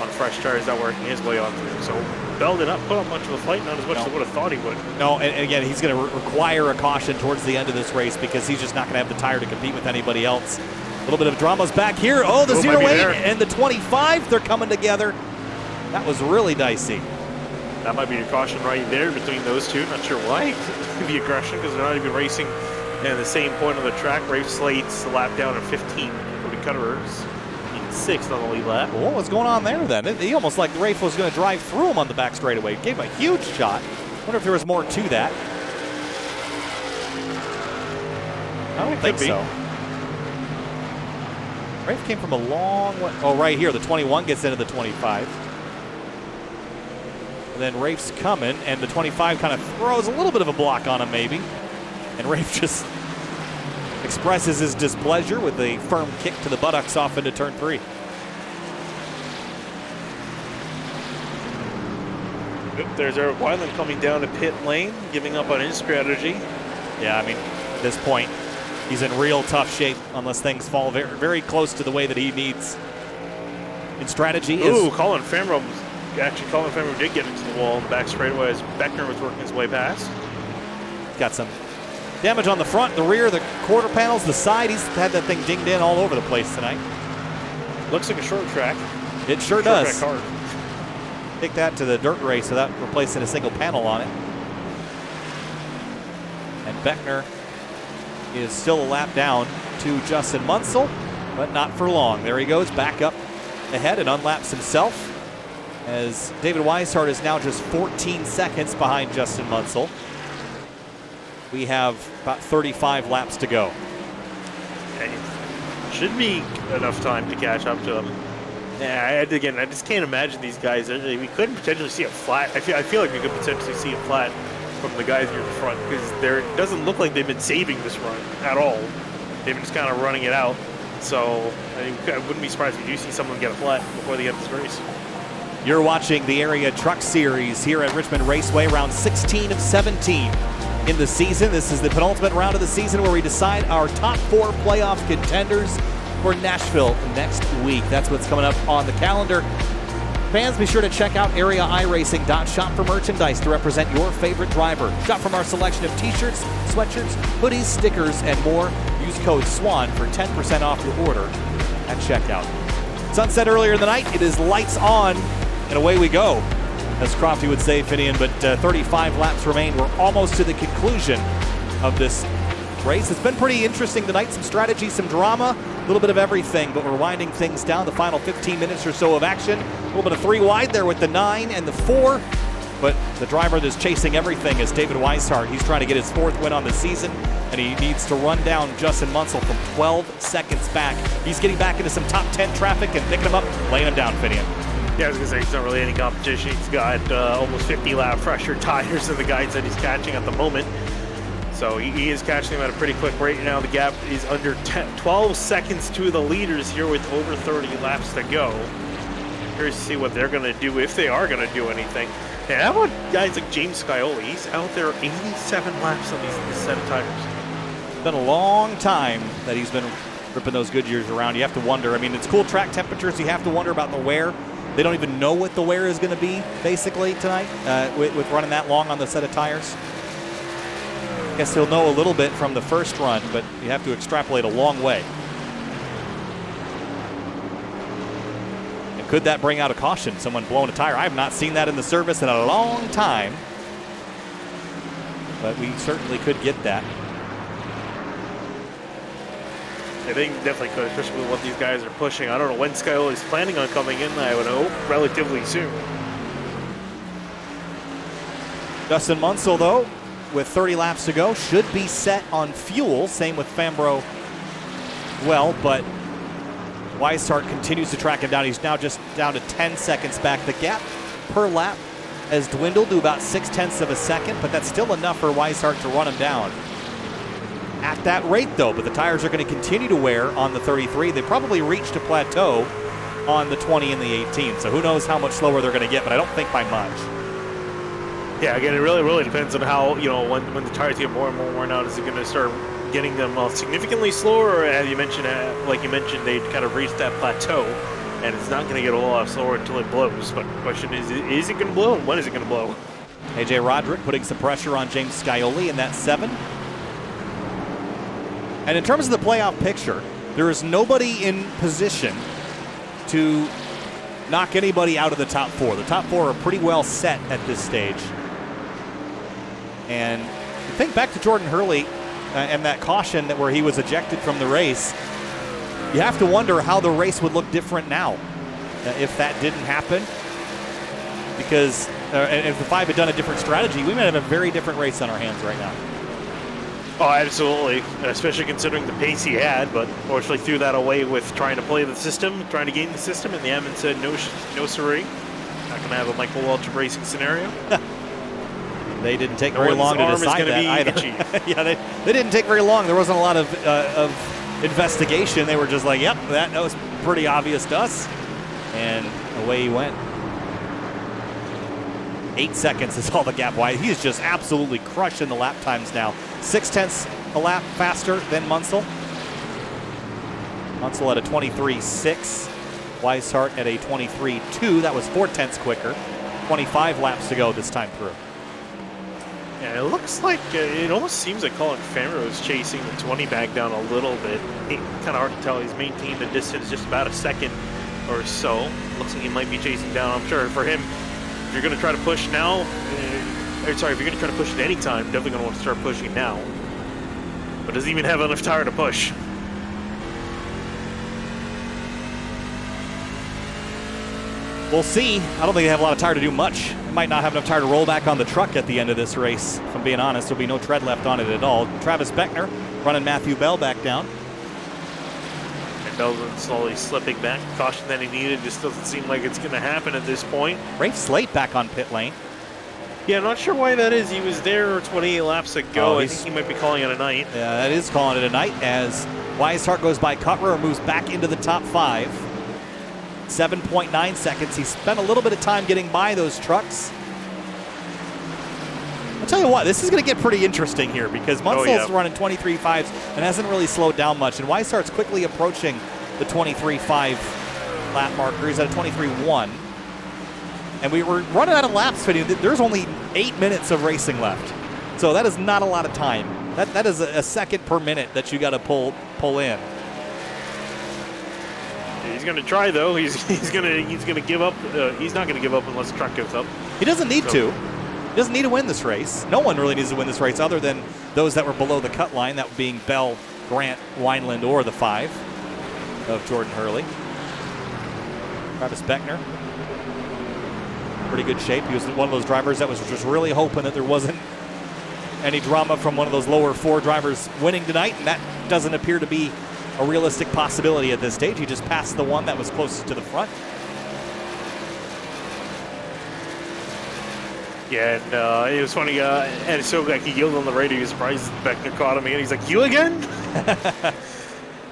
on fresh tires, not working his way on through. So Bell did not put up much of a fight, not as much as I would have thought he would. No, and again, he's going to require a caution towards the end of this race, because he's just not going to have the tire to compete with anybody else. A little bit of drama's back here. Oh, the 08 and the 25, they're coming together. That was really dicey. That might be your caution right there between those two. Not sure why. The aggression, because they're not even racing at the same point on the track. Rafe Slate's a lap down at 15. Cody Cutter's in 6th on the lead lap. Well, what was going on there then? He almost like Rafe was going to drive through him on the back straightaway. Gave him a huge shot. Wonder if there was more to that. I don't think so. Rafe came from a long way. Oh, right here. The 21 gets into the 25. And then Rafe's coming, and the 25 kind of throws a little bit of a block on him, maybe. And Rafe just expresses his displeasure with a firm kick to the buttocks off into turn 3. There's Eric Wyland coming down to pit lane, giving up on his strategy. Yeah, I mean, at this point, he's in real tough shape unless things fall very, very close to the way that he needs. In strategy Colin Farrell did get into the wall in the back straightaway as Beckner was working his way past. Got some damage on the front, the rear, the quarter panels, the side. He's had that thing dinged in all over the place tonight. Looks like a short track. It sure does. Take that to the dirt race without replacing a single panel on it. And Beckner is still a lap down to Justin Munsell, but not for long. There he goes, back up ahead and unlaps himself, as David Weishart is now just 14 seconds behind Justin Munsell. We have about 35 laps to go. Should be enough time to catch up to him. Yeah, again, I just can't imagine these guys. We could potentially see a flat. I feel like we could potentially see a flat from the guys near the front, because it doesn't look like they've been saving this run at all. They've been just kind of running it out. So I wouldn't be surprised if you do see someone get a flat before the end of this race. You're watching the Area Truck Series here at Richmond Raceway, round 16 of 17 in the season. This is the penultimate round of the season where we decide our top 4 playoff contenders for Nashville next week. That's what's coming up on the calendar. Fans, be sure to check out areiRacing.shop for merchandise to represent your favorite driver. Shop from our selection of t-shirts, sweatshirts, hoodies, stickers, and more. Use code SWAN for 10% off your order at checkout. Sunset earlier in the night. It is lights on, and away we go, as Crofty would say, Finian, but 35 laps remain. We're almost to the conclusion of this race. It's been pretty interesting tonight. Some strategy, some drama, a little bit of everything, but we're winding things down. The final 15 minutes or so of action. A little bit of 3 wide there with the 9 and the 4, but the driver that's chasing everything is David Weishart. He's trying to get his 4th win on the season, and he needs to run down Justin Munsell from 12 seconds back. He's getting back into some top 10 traffic and picking him up, laying him down, Finian. Yeah, I was going to say, it's not really any competition. He's got almost 50 lap fresher tires than the guys that he's catching at the moment. So he is catching them at a pretty quick rate now. The gap is under 12 seconds to the leaders here with over 30 laps to go. Curious to see what they're going to do, if they are going to do anything. And how about guys like James Scioli? He's out there 87 laps on this set of tires. It's been a long time that he's been ripping those Goodyears around. You have to wonder. I mean, it's cool track temperatures. You have to wonder about the wear. They don't even know what the wear is going to be, basically, tonight with running that long on the set of tires. I guess he'll know a little bit from the first run, but you have to extrapolate a long way. And could that bring out a caution? Someone blowing a tire? I have not seen that in the service in a long time. But we certainly could get that. I think definitely could, especially with what these guys are pushing. I don't know when Scioli is planning on coming in. I would hope relatively soon. Dustin Munsell, though, with 30 laps to go, should be set on fuel. Same with Fambro, well, but Weishart continues to track him down. He's now just down to 10 seconds back. The gap per lap has dwindled to about 0.6 of a second, but that's still enough for Weishart to run him down. At that rate, though, but the tires are going to continue to wear on the 33. They probably reached a plateau on the 20 and the 18, so who knows how much slower they're going to get, but I don't think by much. Yeah, again, it really depends on how, when the tires get more and more worn out, is it going to start getting them significantly slower, or as you mentioned, they kind of reached that plateau, and it's not going to get a whole lot slower until it blows. But the question is it going to blow, and when is it going to blow? AJ Roderick putting some pressure on James Scioli in that 7. And in terms of the playoff picture, there is nobody in position to knock anybody out of the top 4. The top 4 are pretty well set at this stage. And you think back to Jordan Hurley and that caution where he was ejected from the race, you have to wonder how the race would look different now if that didn't happen. Because if the 5 had done a different strategy, we might have a very different race on our hands right now. Oh, absolutely, especially considering the pace he had, but unfortunately threw that away with trying to play the system, trying to game the system, and the admin said no siree. Not going to have a Michael Waltrip racing scenario. They didn't take very long to decide that either. Yeah, they didn't take very long. There wasn't a lot of investigation. They were just like, yep, that was pretty obvious to us. And away he went. 8 seconds is all the gap wide. He's just absolutely crushing the lap times now. 0.6 a lap faster than Munsell. Munsell at a 23.6. Weishart at a 23.2. That was 0.4 quicker. 25 laps to go this time through. Yeah, it looks like it almost seems like Colin Fambro is chasing the 20 back down a little bit. Kind of hard to tell. He's maintained the distance just about a second or so. Looks like he might be chasing down. I'm sure for him, if you're going to try to push now, if you're going to try to push at any time, definitely going to want to start pushing now. But doesn't even have enough tire to push. We'll see. I don't think they have a lot of tire to do much. They might not have enough tire to roll back on the truck at the end of this race. If I'm being honest, there'll be no tread left on it at all. Travis Beckner running Matthew Bell back down. And Bell's slowly slipping back. Caution that he needed just doesn't seem like it's going to happen at this point. Rafe Slate back on pit lane. Yeah, I'm not sure why that is. He was there 28 laps ago. I think he might be calling it a night. Yeah, that is calling it a night as Weishart goes by Cutrer and moves back into the top 5. 7.9 seconds. He spent a little bit of time getting by those trucks. I'll tell you what, this is going to get pretty interesting here because Munsell's running 23.5s and hasn't really slowed down much. And Weishart's quickly approaching the 23.5 lap marker. He's at a 23.1. And we were running out of laps. There's only 8 minutes of racing left. So that is not a lot of time. That is a second per minute that you got to pull in. He's going to try though. He's going to give up. He's not going to give up unless the truck gives up. He doesn't need to. He doesn't need to win this race. No one really needs to win this race other than those that were below the cut line, that being Bell, Grant, Wineland, or the 5 of Jordan Hurley. Travis Beckner, pretty good shape. He was one of those drivers that was just really hoping that there wasn't any drama from one of those lower 4 drivers winning tonight, and that doesn't appear to be a realistic possibility at this stage. He just passed the one that was closest to the front. Yeah, and it was funny, and so like he yelled on the radio, he was surprised Beckner caught him again. He's like, "You again?"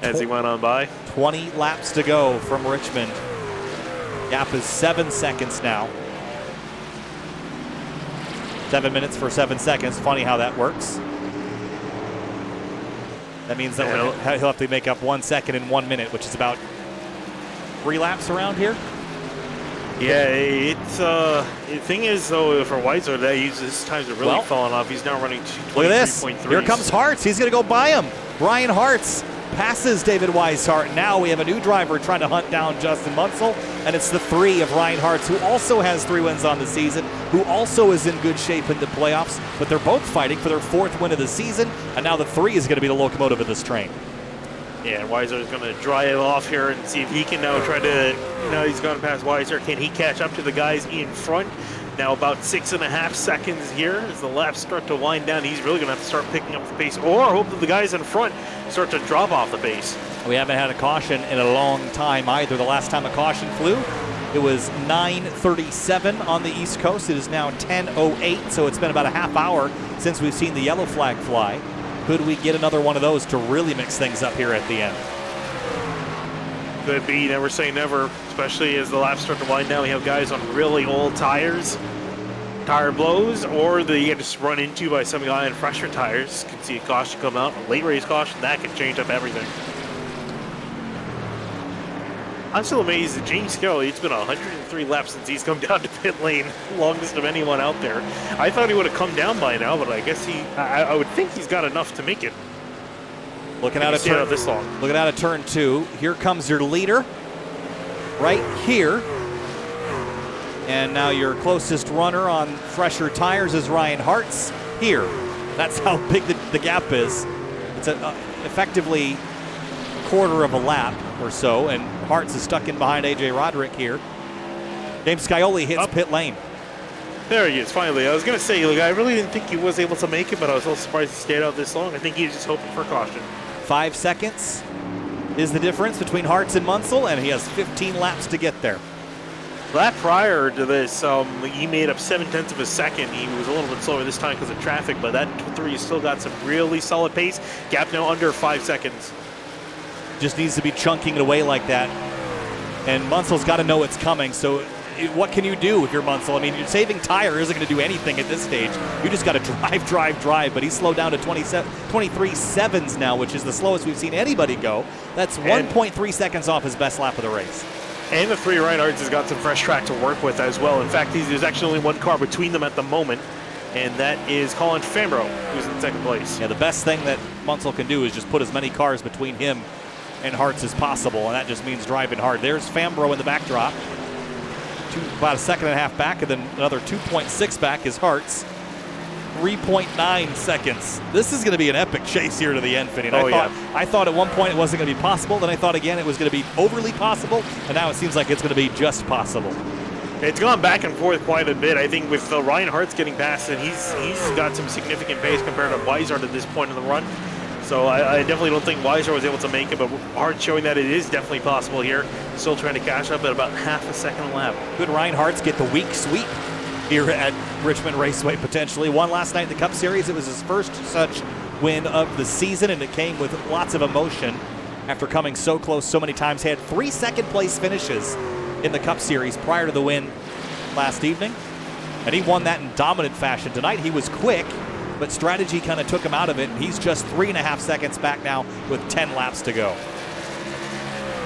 As he went on by. 20 laps to go from Richmond. Gap is 7 seconds now. 7 minutes for 7 seconds. Funny how that works. That means that he'll have to make up 1 second in 1 minute, which is about 3 laps around here. Yeah, it's the thing is though for Weiser that his times are really falling off. He's now running 23.3. Look at this. Here comes Hartz. He's going to go by him. Brian Hartz passes David Weishart. Now we have a new driver trying to hunt down Justin Munsell, and it's the 3 of Ryan Hartz, who also has 3 wins on the season, who also is in good shape in the playoffs, but they're both fighting for their 4th win of the season, and now the 3 is going to be the locomotive of this train. Yeah, Weiser is going to dry it off here and see if he can now try to, now he's gone past Weiser. Can he catch up to the guys in front? Now about 6.5 seconds here as the laps start to wind down. He's really going to have to start picking up the pace, or hope that the guys in front start to drop off the pace. We haven't had a caution in a long time either. The last time a caution flew, it was 9:37 on the East Coast. It is now 10:08, so it's been about a half hour since we've seen the yellow flag fly. Could we get another one of those to really mix things up here at the end? Could be, never say never, especially as the laps start to wind down. We have guys on really old tires, tire blows, or they get just run into by some guy on fresher tires. You can see a caution come out, a late race caution, that can change up everything. I'm still amazed that James Kelly, it's been 103 laps since he's come down to pit lane, longest of anyone out there. I thought he would have come down by now, but I guess I would think he's got enough to make it. Looking out of turn this long. Looking out of turn 2. Here comes your leader, right here. And now your closest runner on fresher tires is Ryan Hartz here. That's how big the gap is. It's effectively a quarter of a lap or so, and Hartz is stuck in behind AJ Roderick here. James Scioli hits pit lane. There he is, finally. I was going to say, look, I really didn't think he was able to make it, but I was a little surprised he stayed out this long. I think he was just hoping for caution. 5 seconds is the difference between Hartz and Munsell, and he has 15 laps to get there. Lap prior to this, he made up 0.7 of a second. He was a little bit slower this time because of traffic, but that 3 still got some really solid pace. Gap now under 5 seconds. Just needs to be chunking it away like that. And Munsell's got to know it's coming, so what can you do if you're Munsell? I mean, your saving tire isn't going to do anything at this stage. You just got to drive, but he's slowed down to 23 sevens now, which is the slowest we've seen anybody go. That's 1.3 seconds off his best lap of the race. And the 3 Reinhardts has got some fresh track to work with as well. In fact, there's actually only 1 car between them at the moment, and that is Colin Fambro, who's in 2nd place. Yeah, the best thing that Munsell can do is just put as many cars between him and Hartz as possible, and that just means driving hard. There's Fambro in the backdrop. About 1.5 seconds back, and then another 2.6 back is Hartz. 3.9 seconds. This is going to be an epic chase here to the end, Finney. I thought at one point it wasn't going to be possible, then I thought again it was going to be overly possible, and now it seems like it's going to be just possible. It's gone back and forth quite a bit. I think with Ryan Hartz getting past, and he's got some significant pace compared to Weishart at this point in the run. So I definitely don't think Weiser was able to make it, but Hartz showing that it is definitely possible here. Still trying to catch up at about 0.5 seconds a lap. Could Ryan Hartz get the week sweep here at Richmond Raceway potentially? Won last night in the Cup Series. It was his first such win of the season, and it came with lots of emotion after coming so close so many times. He had 3 second-place finishes in the Cup Series prior to the win last evening, and he won that in dominant fashion. Tonight he was quick, but strategy kind of took him out of it. He's just 3.5 seconds back now with 10 laps to go.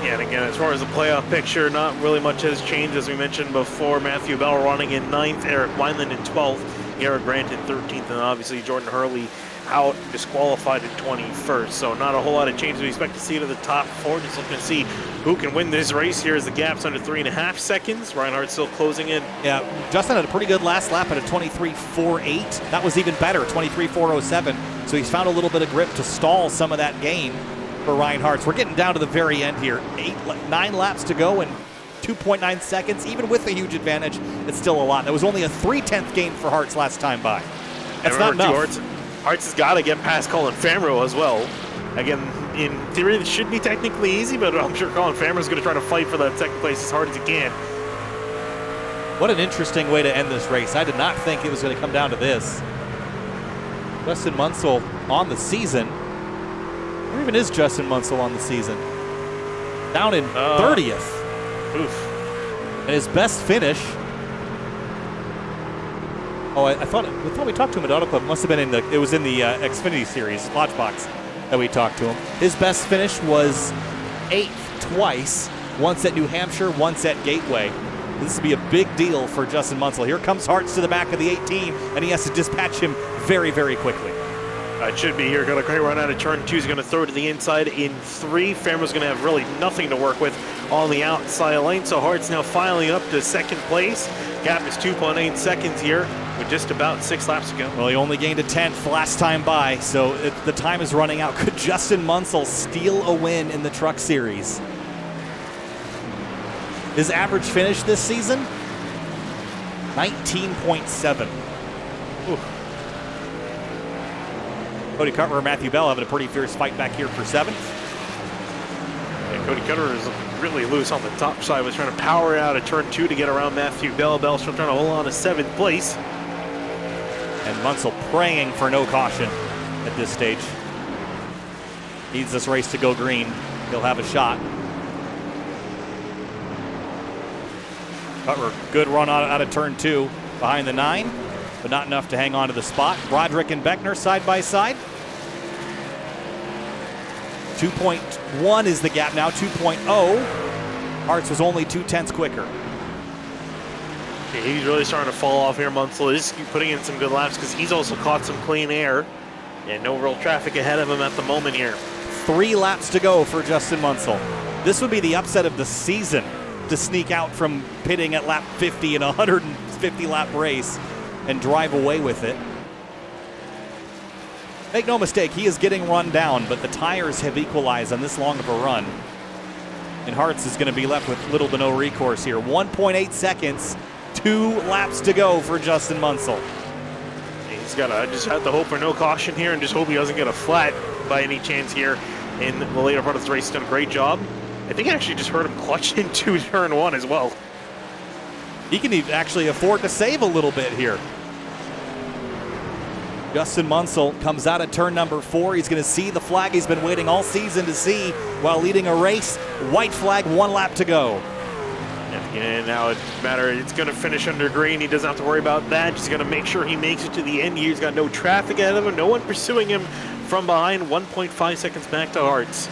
Yeah, and again, as far as the playoff picture, not really much has changed. As we mentioned before, Matthew Bell running in 9th, Eric Wineland in 12th, Garrett Grant in 13th, and obviously Jordan Hurley out, disqualified in 21st. So not a whole lot of changes. We expect to see to the top 4. Just looking to see who can win this race here as the gap's under 3.5 seconds. Reinhardt still closing in. Yeah, Justin had a pretty good last lap at a 23.48. That was even better, 23.407. So he's found a little bit of grip to stall some of that gain for Reinhardt. We're getting down to the very end here. 9 laps to go and 2.9 seconds. Even with the huge advantage, it's still a lot. That was only a 3/10 gain for Hartz last time by. That's not enough. Hartz has got to get past Colin Fambro as well. Again, in theory, it should be technically easy, but I'm sure Colin Fambro is going to try to fight for that 2nd place as hard as he can. What an interesting way to end this race. I did not think it was going to come down to this. Justin Munsell on the season. Where even is Justin Munsell on the season? Down in 30th. Oof. And his best finish. Oh, I thought we talked to him at Auto Club. It must have been it was in the Xfinity Series, Lodge Box, that we talked to him. His best finish was 8th twice, once at New Hampshire, once at Gateway. This would be a big deal for Justin Munsell. Here comes Hartz to the back of the 18, and he has to dispatch him very, very quickly. It should be here. Got a great run out of turn 2. He's going to throw it to the inside in 3. Fambro's going to have really nothing to work with on the outside lane. So Hart's now filing up to 2nd place. Gap is 2.8 seconds here with just about 6 laps to go. Well, he only gained a 10th last time by, so the time is running out. Could Justin Munsell steal a win in the Truck Series? His average finish this season? 19.7. Cody Carter and Matthew Bell having a pretty fierce fight back here for 7th. Yeah, Cody Cutter is really loose on the top side. Was trying to power out of turn 2 to get around Matthew Bell. Bell still trying to hold on to 7th place. And Munsell praying for no caution at this stage. Needs this race to go green. He'll have a shot. Cutler, good run out of turn 2 behind the 9, but not enough to hang on to the spot. Roderick and Beckner side by side. 2.1 is the gap now, 2.0. Hartz was only 0.2 quicker. Yeah, he's really starting to fall off here. Munsell is putting in some good laps because he's also caught some clean air and no real traffic ahead of him at the moment here. 3 laps to go for Justin Munsell. This would be the upset of the season, to sneak out from pitting at lap 50 in a 150 lap race and drive away with it. Make no mistake, he is getting run down, but the tires have equalized on this long of a run. And Hartz is going to be left with little to no recourse here. 1.8 seconds, 2 laps to go for Justin Munsell. He's got to just have to hope for no caution here and just hope he doesn't get a flat by any chance here in the later part of the race. He's done a great job. I think I actually just heard him clutch into turn 1 as well. He can actually afford to save a little bit here. Justin Munsell comes out at turn number 4. He's going to see the flag he's been waiting all season to see while leading a race. White flag, 1 lap to go. And now it doesn't matter. It's going to finish under green. He doesn't have to worry about that. Just going to make sure he makes it to the end here. He's got no traffic ahead of him. No one pursuing him from behind. 1.5 seconds back to Hartz.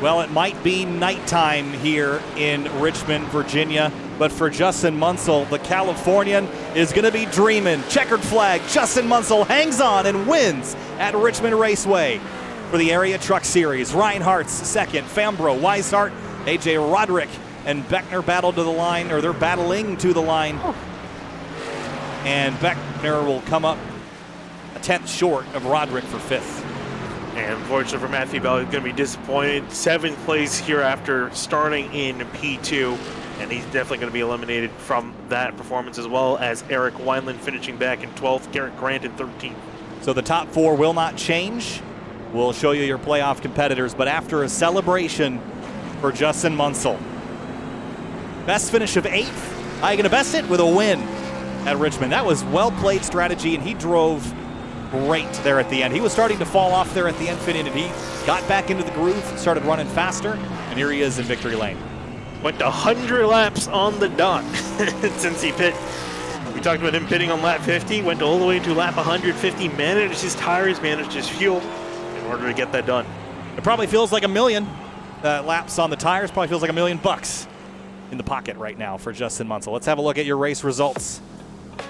Well, it might be nighttime here in Richmond, Virginia, but for Justin Munsell, the Californian is going to be dreaming. Checkered flag, Justin Munsell hangs on and wins at Richmond Raceway for the Area Truck Series. Ryan Hartz second, Fambro, Weishart, AJ Roderick, and Beckner battle to the line, or they're battling to the line. And Beckner will come up a 10th short of Roderick for 5th. And unfortunately for Matthew Bell, he's going to be disappointed. 7th place here after starting in P2. And he's definitely going to be eliminated from that performance, as well as Eric Wineland finishing back in 12th, Garrett Grant in 13th. So the top 4 will not change. We'll show you your playoff competitors, but after a celebration for Justin Munsell. Best finish of 8th. How are you going to best it? With a win at Richmond. That was well-played strategy, and he drove great there at the end. He was starting to fall off there at the end, and he got back into the groove, started running faster, and here he is in victory lane. Went 100 laps on the dot since he pit. We talked about him pitting on lap 50, went all the way to lap 150, managed his tires, managed his fuel in order to get that done. It probably feels like a million laps on the tires, probably feels like $1 million in the pocket right now for Justin Munsell. Let's have a look at your race results.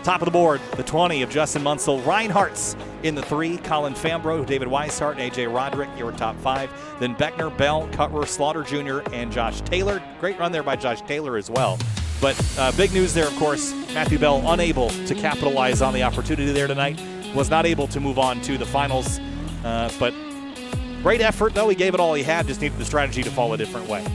Top of the board, the 20 of Justin Munsell. Ryan Hartz in the 3. Colin Fambro, David Weishart, and AJ Roderick, your top 5. Then Beckner, Bell, Cutler, Slaughter Jr., and Josh Taylor. Great run there by Josh Taylor as well. But big news there, of course, Matthew Bell unable to capitalize on the opportunity there tonight. Was not able to move on to the finals. But great effort, though. He gave it all he had, just needed the strategy to fall a different way.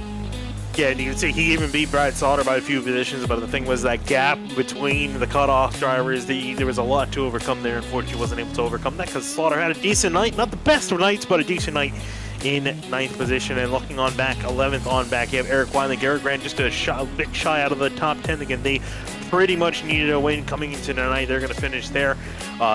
Yeah, and you can see he even beat Brad Sauter by a few positions, but the thing was that gap between the cutoff drivers, there was a lot to overcome there. Unfortunately, wasn't able to overcome that because Slaughter had a decent night. Not the best of nights, but a decent night in ninth position. And looking on back, 11th on back, you have Eric Wiley, Garrett Grant just a bit shy out of the top 10. Again, they pretty much needed a win coming into tonight. They're going to finish there.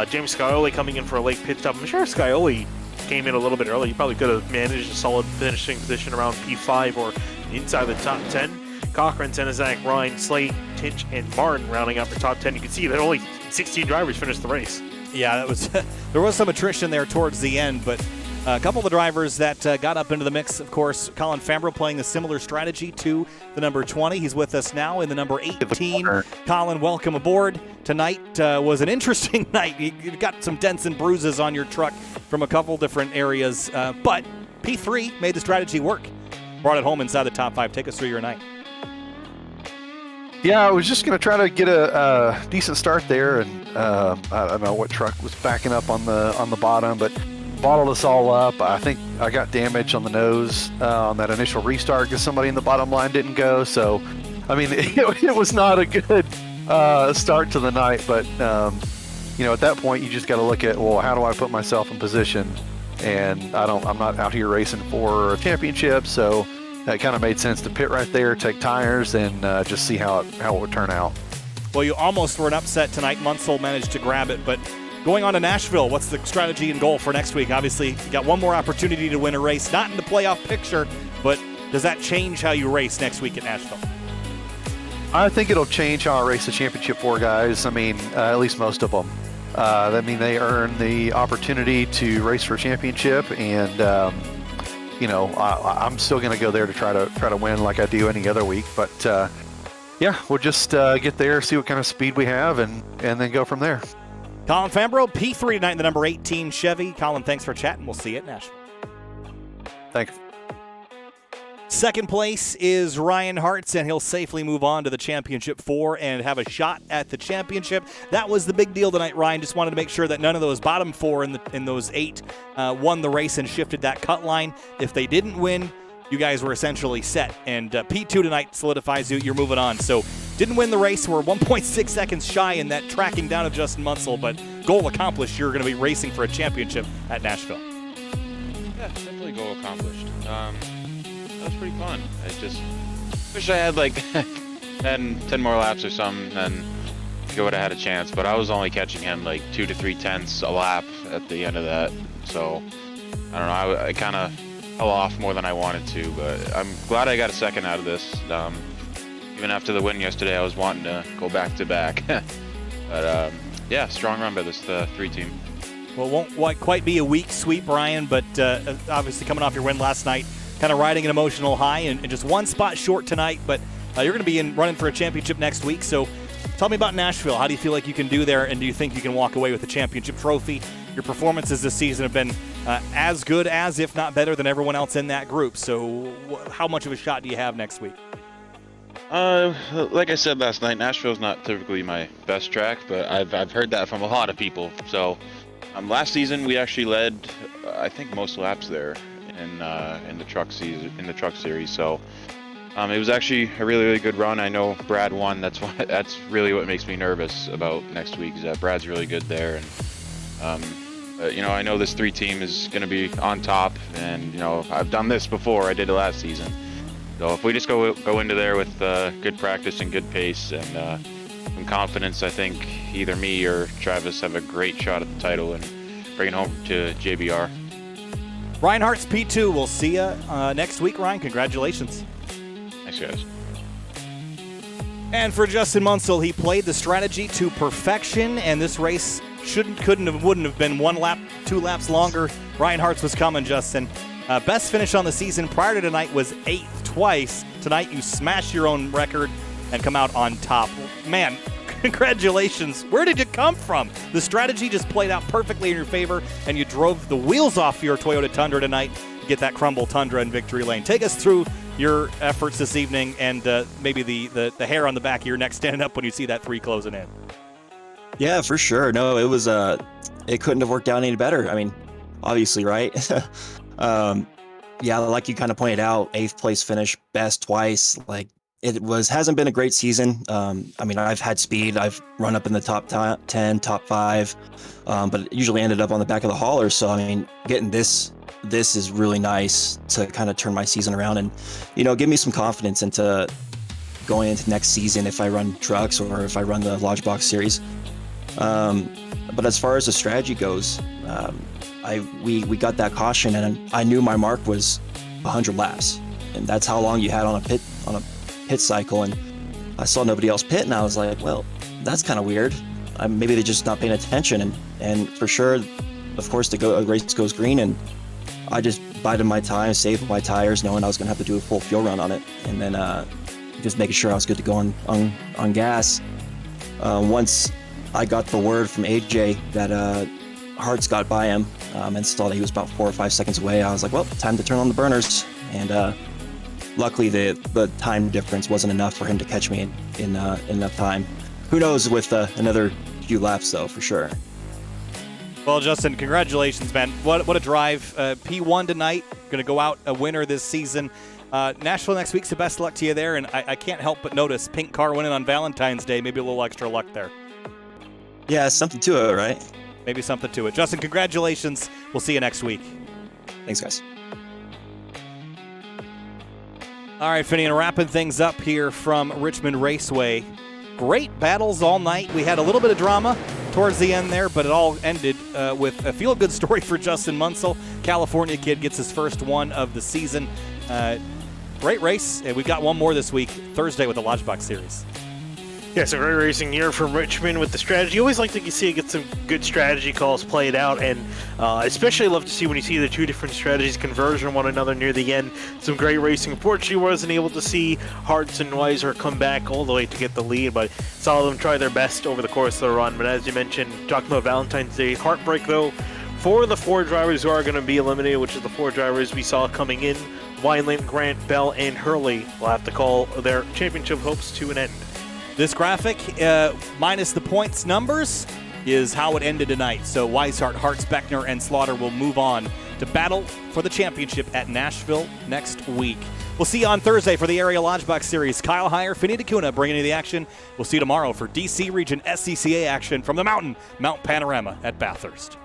James Scioli coming in for a late pit stop. I'm sure Scioli came in a little bit early. He probably could have managed a solid finishing position around P5 or inside the top 10. Cochran, Senizak, Ryan, Slate, Tinch, and Martin rounding out the top 10. You can see that only 16 drivers finished the race. Yeah, that was there was some attrition there towards the end, but a couple of the drivers that got up into the mix, of course, Colin Fambro playing a similar strategy to the number 20. He's with us now in the number 18. Colin, welcome aboard. Tonight was an interesting night. You got some dents and bruises on your truck from a couple different areas, but P3 made the strategy work. Brought it home inside the top 5. Take us through your night. Yeah, I was just going to try to get a decent start there, and I don't know what truck was backing up on the bottom, but bottled us all up. I think I got damage on the nose on that initial restart because somebody in the bottom line didn't go. So, I mean, it was not a good start to the night. But at that point, you just got to look at, well, how do I put myself in position? And I'm not out here racing for a championship, so it kind of made sense to pit right there, take tires, and just see how it would turn out. Well, you almost were an upset tonight. Munsell managed to grab it, but going on to Nashville, what's the strategy and goal for next week? Obviously, you got one more opportunity to win a race, not in the playoff picture, but does that change how you race next week at Nashville? I think it'll change how I race the championship for guys. I mean, at least most of them. I mean, they earn the opportunity to race for a championship, and I'm still going to go there to try to win like I do any other week. But yeah, we'll just get there, see what kind of speed we have, and then go from there. Colin Fambro, P3 tonight in the number 18 Chevy. Colin, thanks for chatting. We'll see you at Nashville. Thanks. Second place is Ryan Hartz, and he'll safely move on to the Championship 4 and have a shot at the championship. That was the big deal tonight, Ryan. Just wanted to make sure that none of those bottom 4 in those 8 won the race and shifted that cut line. If they didn't win, you guys were essentially set. And P2 tonight solidifies you're moving on. So didn't win the race. We're 1.6 seconds shy in that tracking down of Justin Munsell, but goal accomplished. You're going to be racing for a championship at Nashville. Yeah, definitely goal accomplished. That was pretty fun. I just wish I had like 10 more laps or something, and I would have had a chance. But I was only catching him like 2 to 3 tenths a lap at the end of that. So I don't know. I kind of fell off more than I wanted to, but I'm glad I got a second out of this. Even after the win yesterday, I was wanting to go back to back. But yeah, strong run by this 3 team. Well, it won't quite be a weak sweep, Ryan, but obviously coming off your win last night, kind of riding an emotional high, and just one spot short tonight, but you're going to be running for a championship next week. So tell me about Nashville. How do you feel like you can do there, and do you think you can walk away with a championship trophy? Your performances this season have been as good as, if not better, than everyone else in that group. So how much of a shot do you have next week? Like I said last night, Nashville's not typically my best track, but I've heard that from a lot of people. So last season we actually led, I think, most laps there in the truck series. So it was actually a really, really good run. I know Brad won. That's really what makes me nervous about next week, is that Brad's really good there. And I know this 3 team is going to be on top, and I've done this before. I did it last season. So if we just go into there with good practice and good pace and some confidence, I think either me or Travis have a great shot at the title and bring it home to JBR. Ryan Hart's P2. We'll see you next week, Ryan. Congratulations. Thanks, guys. And for Justin Munsell, he played the strategy to perfection, and this race wouldn't have been 1 lap, 2 laps longer. Ryan Hartz was coming, Justin. Best finish on the season prior to tonight was 8th twice. Tonight you smashed your own record and come out on top. Man, congratulations. Where did you come from? The strategy just played out perfectly in your favor, and you drove the wheels off your Toyota Tundra tonight to get that crumble Tundra in victory lane. Take us through your efforts this evening, and maybe the hair on the back of your neck standing up when you see that 3 closing in. Yeah, for sure. No, it was it couldn't have worked out any better. I mean, obviously, right? Yeah, like you kind of pointed out, 8th place finish, best twice. Like, hasn't been a great season. I mean, I've had speed. I've run up in the top 10, top 5, but it usually ended up on the back of the hauler. So, I mean, getting this this is really nice to kind of turn my season around and, give me some confidence into going into next season if I run trucks or if I run the Lodge Box series. But as far as the strategy goes, we got that caution, and I knew my mark was 100 laps, and that's how long you had on a pit cycle. And I saw nobody else pit, and I was like, well, that's kind of weird. Maybe they're just not paying attention. And for sure, of course, a race goes green, and I just bided my time, saved my tires, knowing I was going to have to do a full fuel run on it, and then just making sure I was good to go on gas. Once I got the word from AJ that Hartz got by him and saw that he was about 4 or 5 seconds away, I was like, well, time to turn on the burners. And luckily, the time difference wasn't enough for him to catch me in enough time. Who knows with another few laps, though, for sure. Well, Justin, congratulations, man. What a drive. P1 tonight. Going to go out a winner this season. Nashville next week, so best of luck to you there. And I can't help but notice pink car winning on Valentine's Day. Maybe a little extra luck there. Yeah, something to it, right? Maybe something to it. Justin, congratulations. We'll see you next week. Thanks, guys. All right, Finian, wrapping things up here from Richmond Raceway. Great battles all night. We had a little bit of drama towards the end there, but it all ended with a feel-good story for Justin Munsell. California kid gets his first one of the season. Great race, and we've got one more this week, Thursday, with the Lodge Box Series. Yeah, it's a great racing year from Richmond with the strategy. You always like to see it get some good strategy calls played out, and especially love to see when you see the two different strategies converge on one another near the end. Some great racing. Unfortunately, wasn't able to see Hartz and Weiser come back all the way to get the lead, but saw them try their best over the course of the run. But as you mentioned, talking about Valentine's Day, heartbreak though for the 4 drivers who are going to be eliminated, which is the 4 drivers we saw coming in. Wineland, Grant, Bell, and Hurley will have to call their championship hopes to an end. This graphic, minus the points numbers, is how it ended tonight. So Weishart, Hartz, Beckner, and Slaughter will move on to battle for the championship at Nashville next week. We'll see you on Thursday for the Area Lodge Box Series. Kyle Heyer, Finney DeCuna bringing you the action. We'll see you tomorrow for DC Region SCCA action from the mountain, Mount Panorama at Bathurst.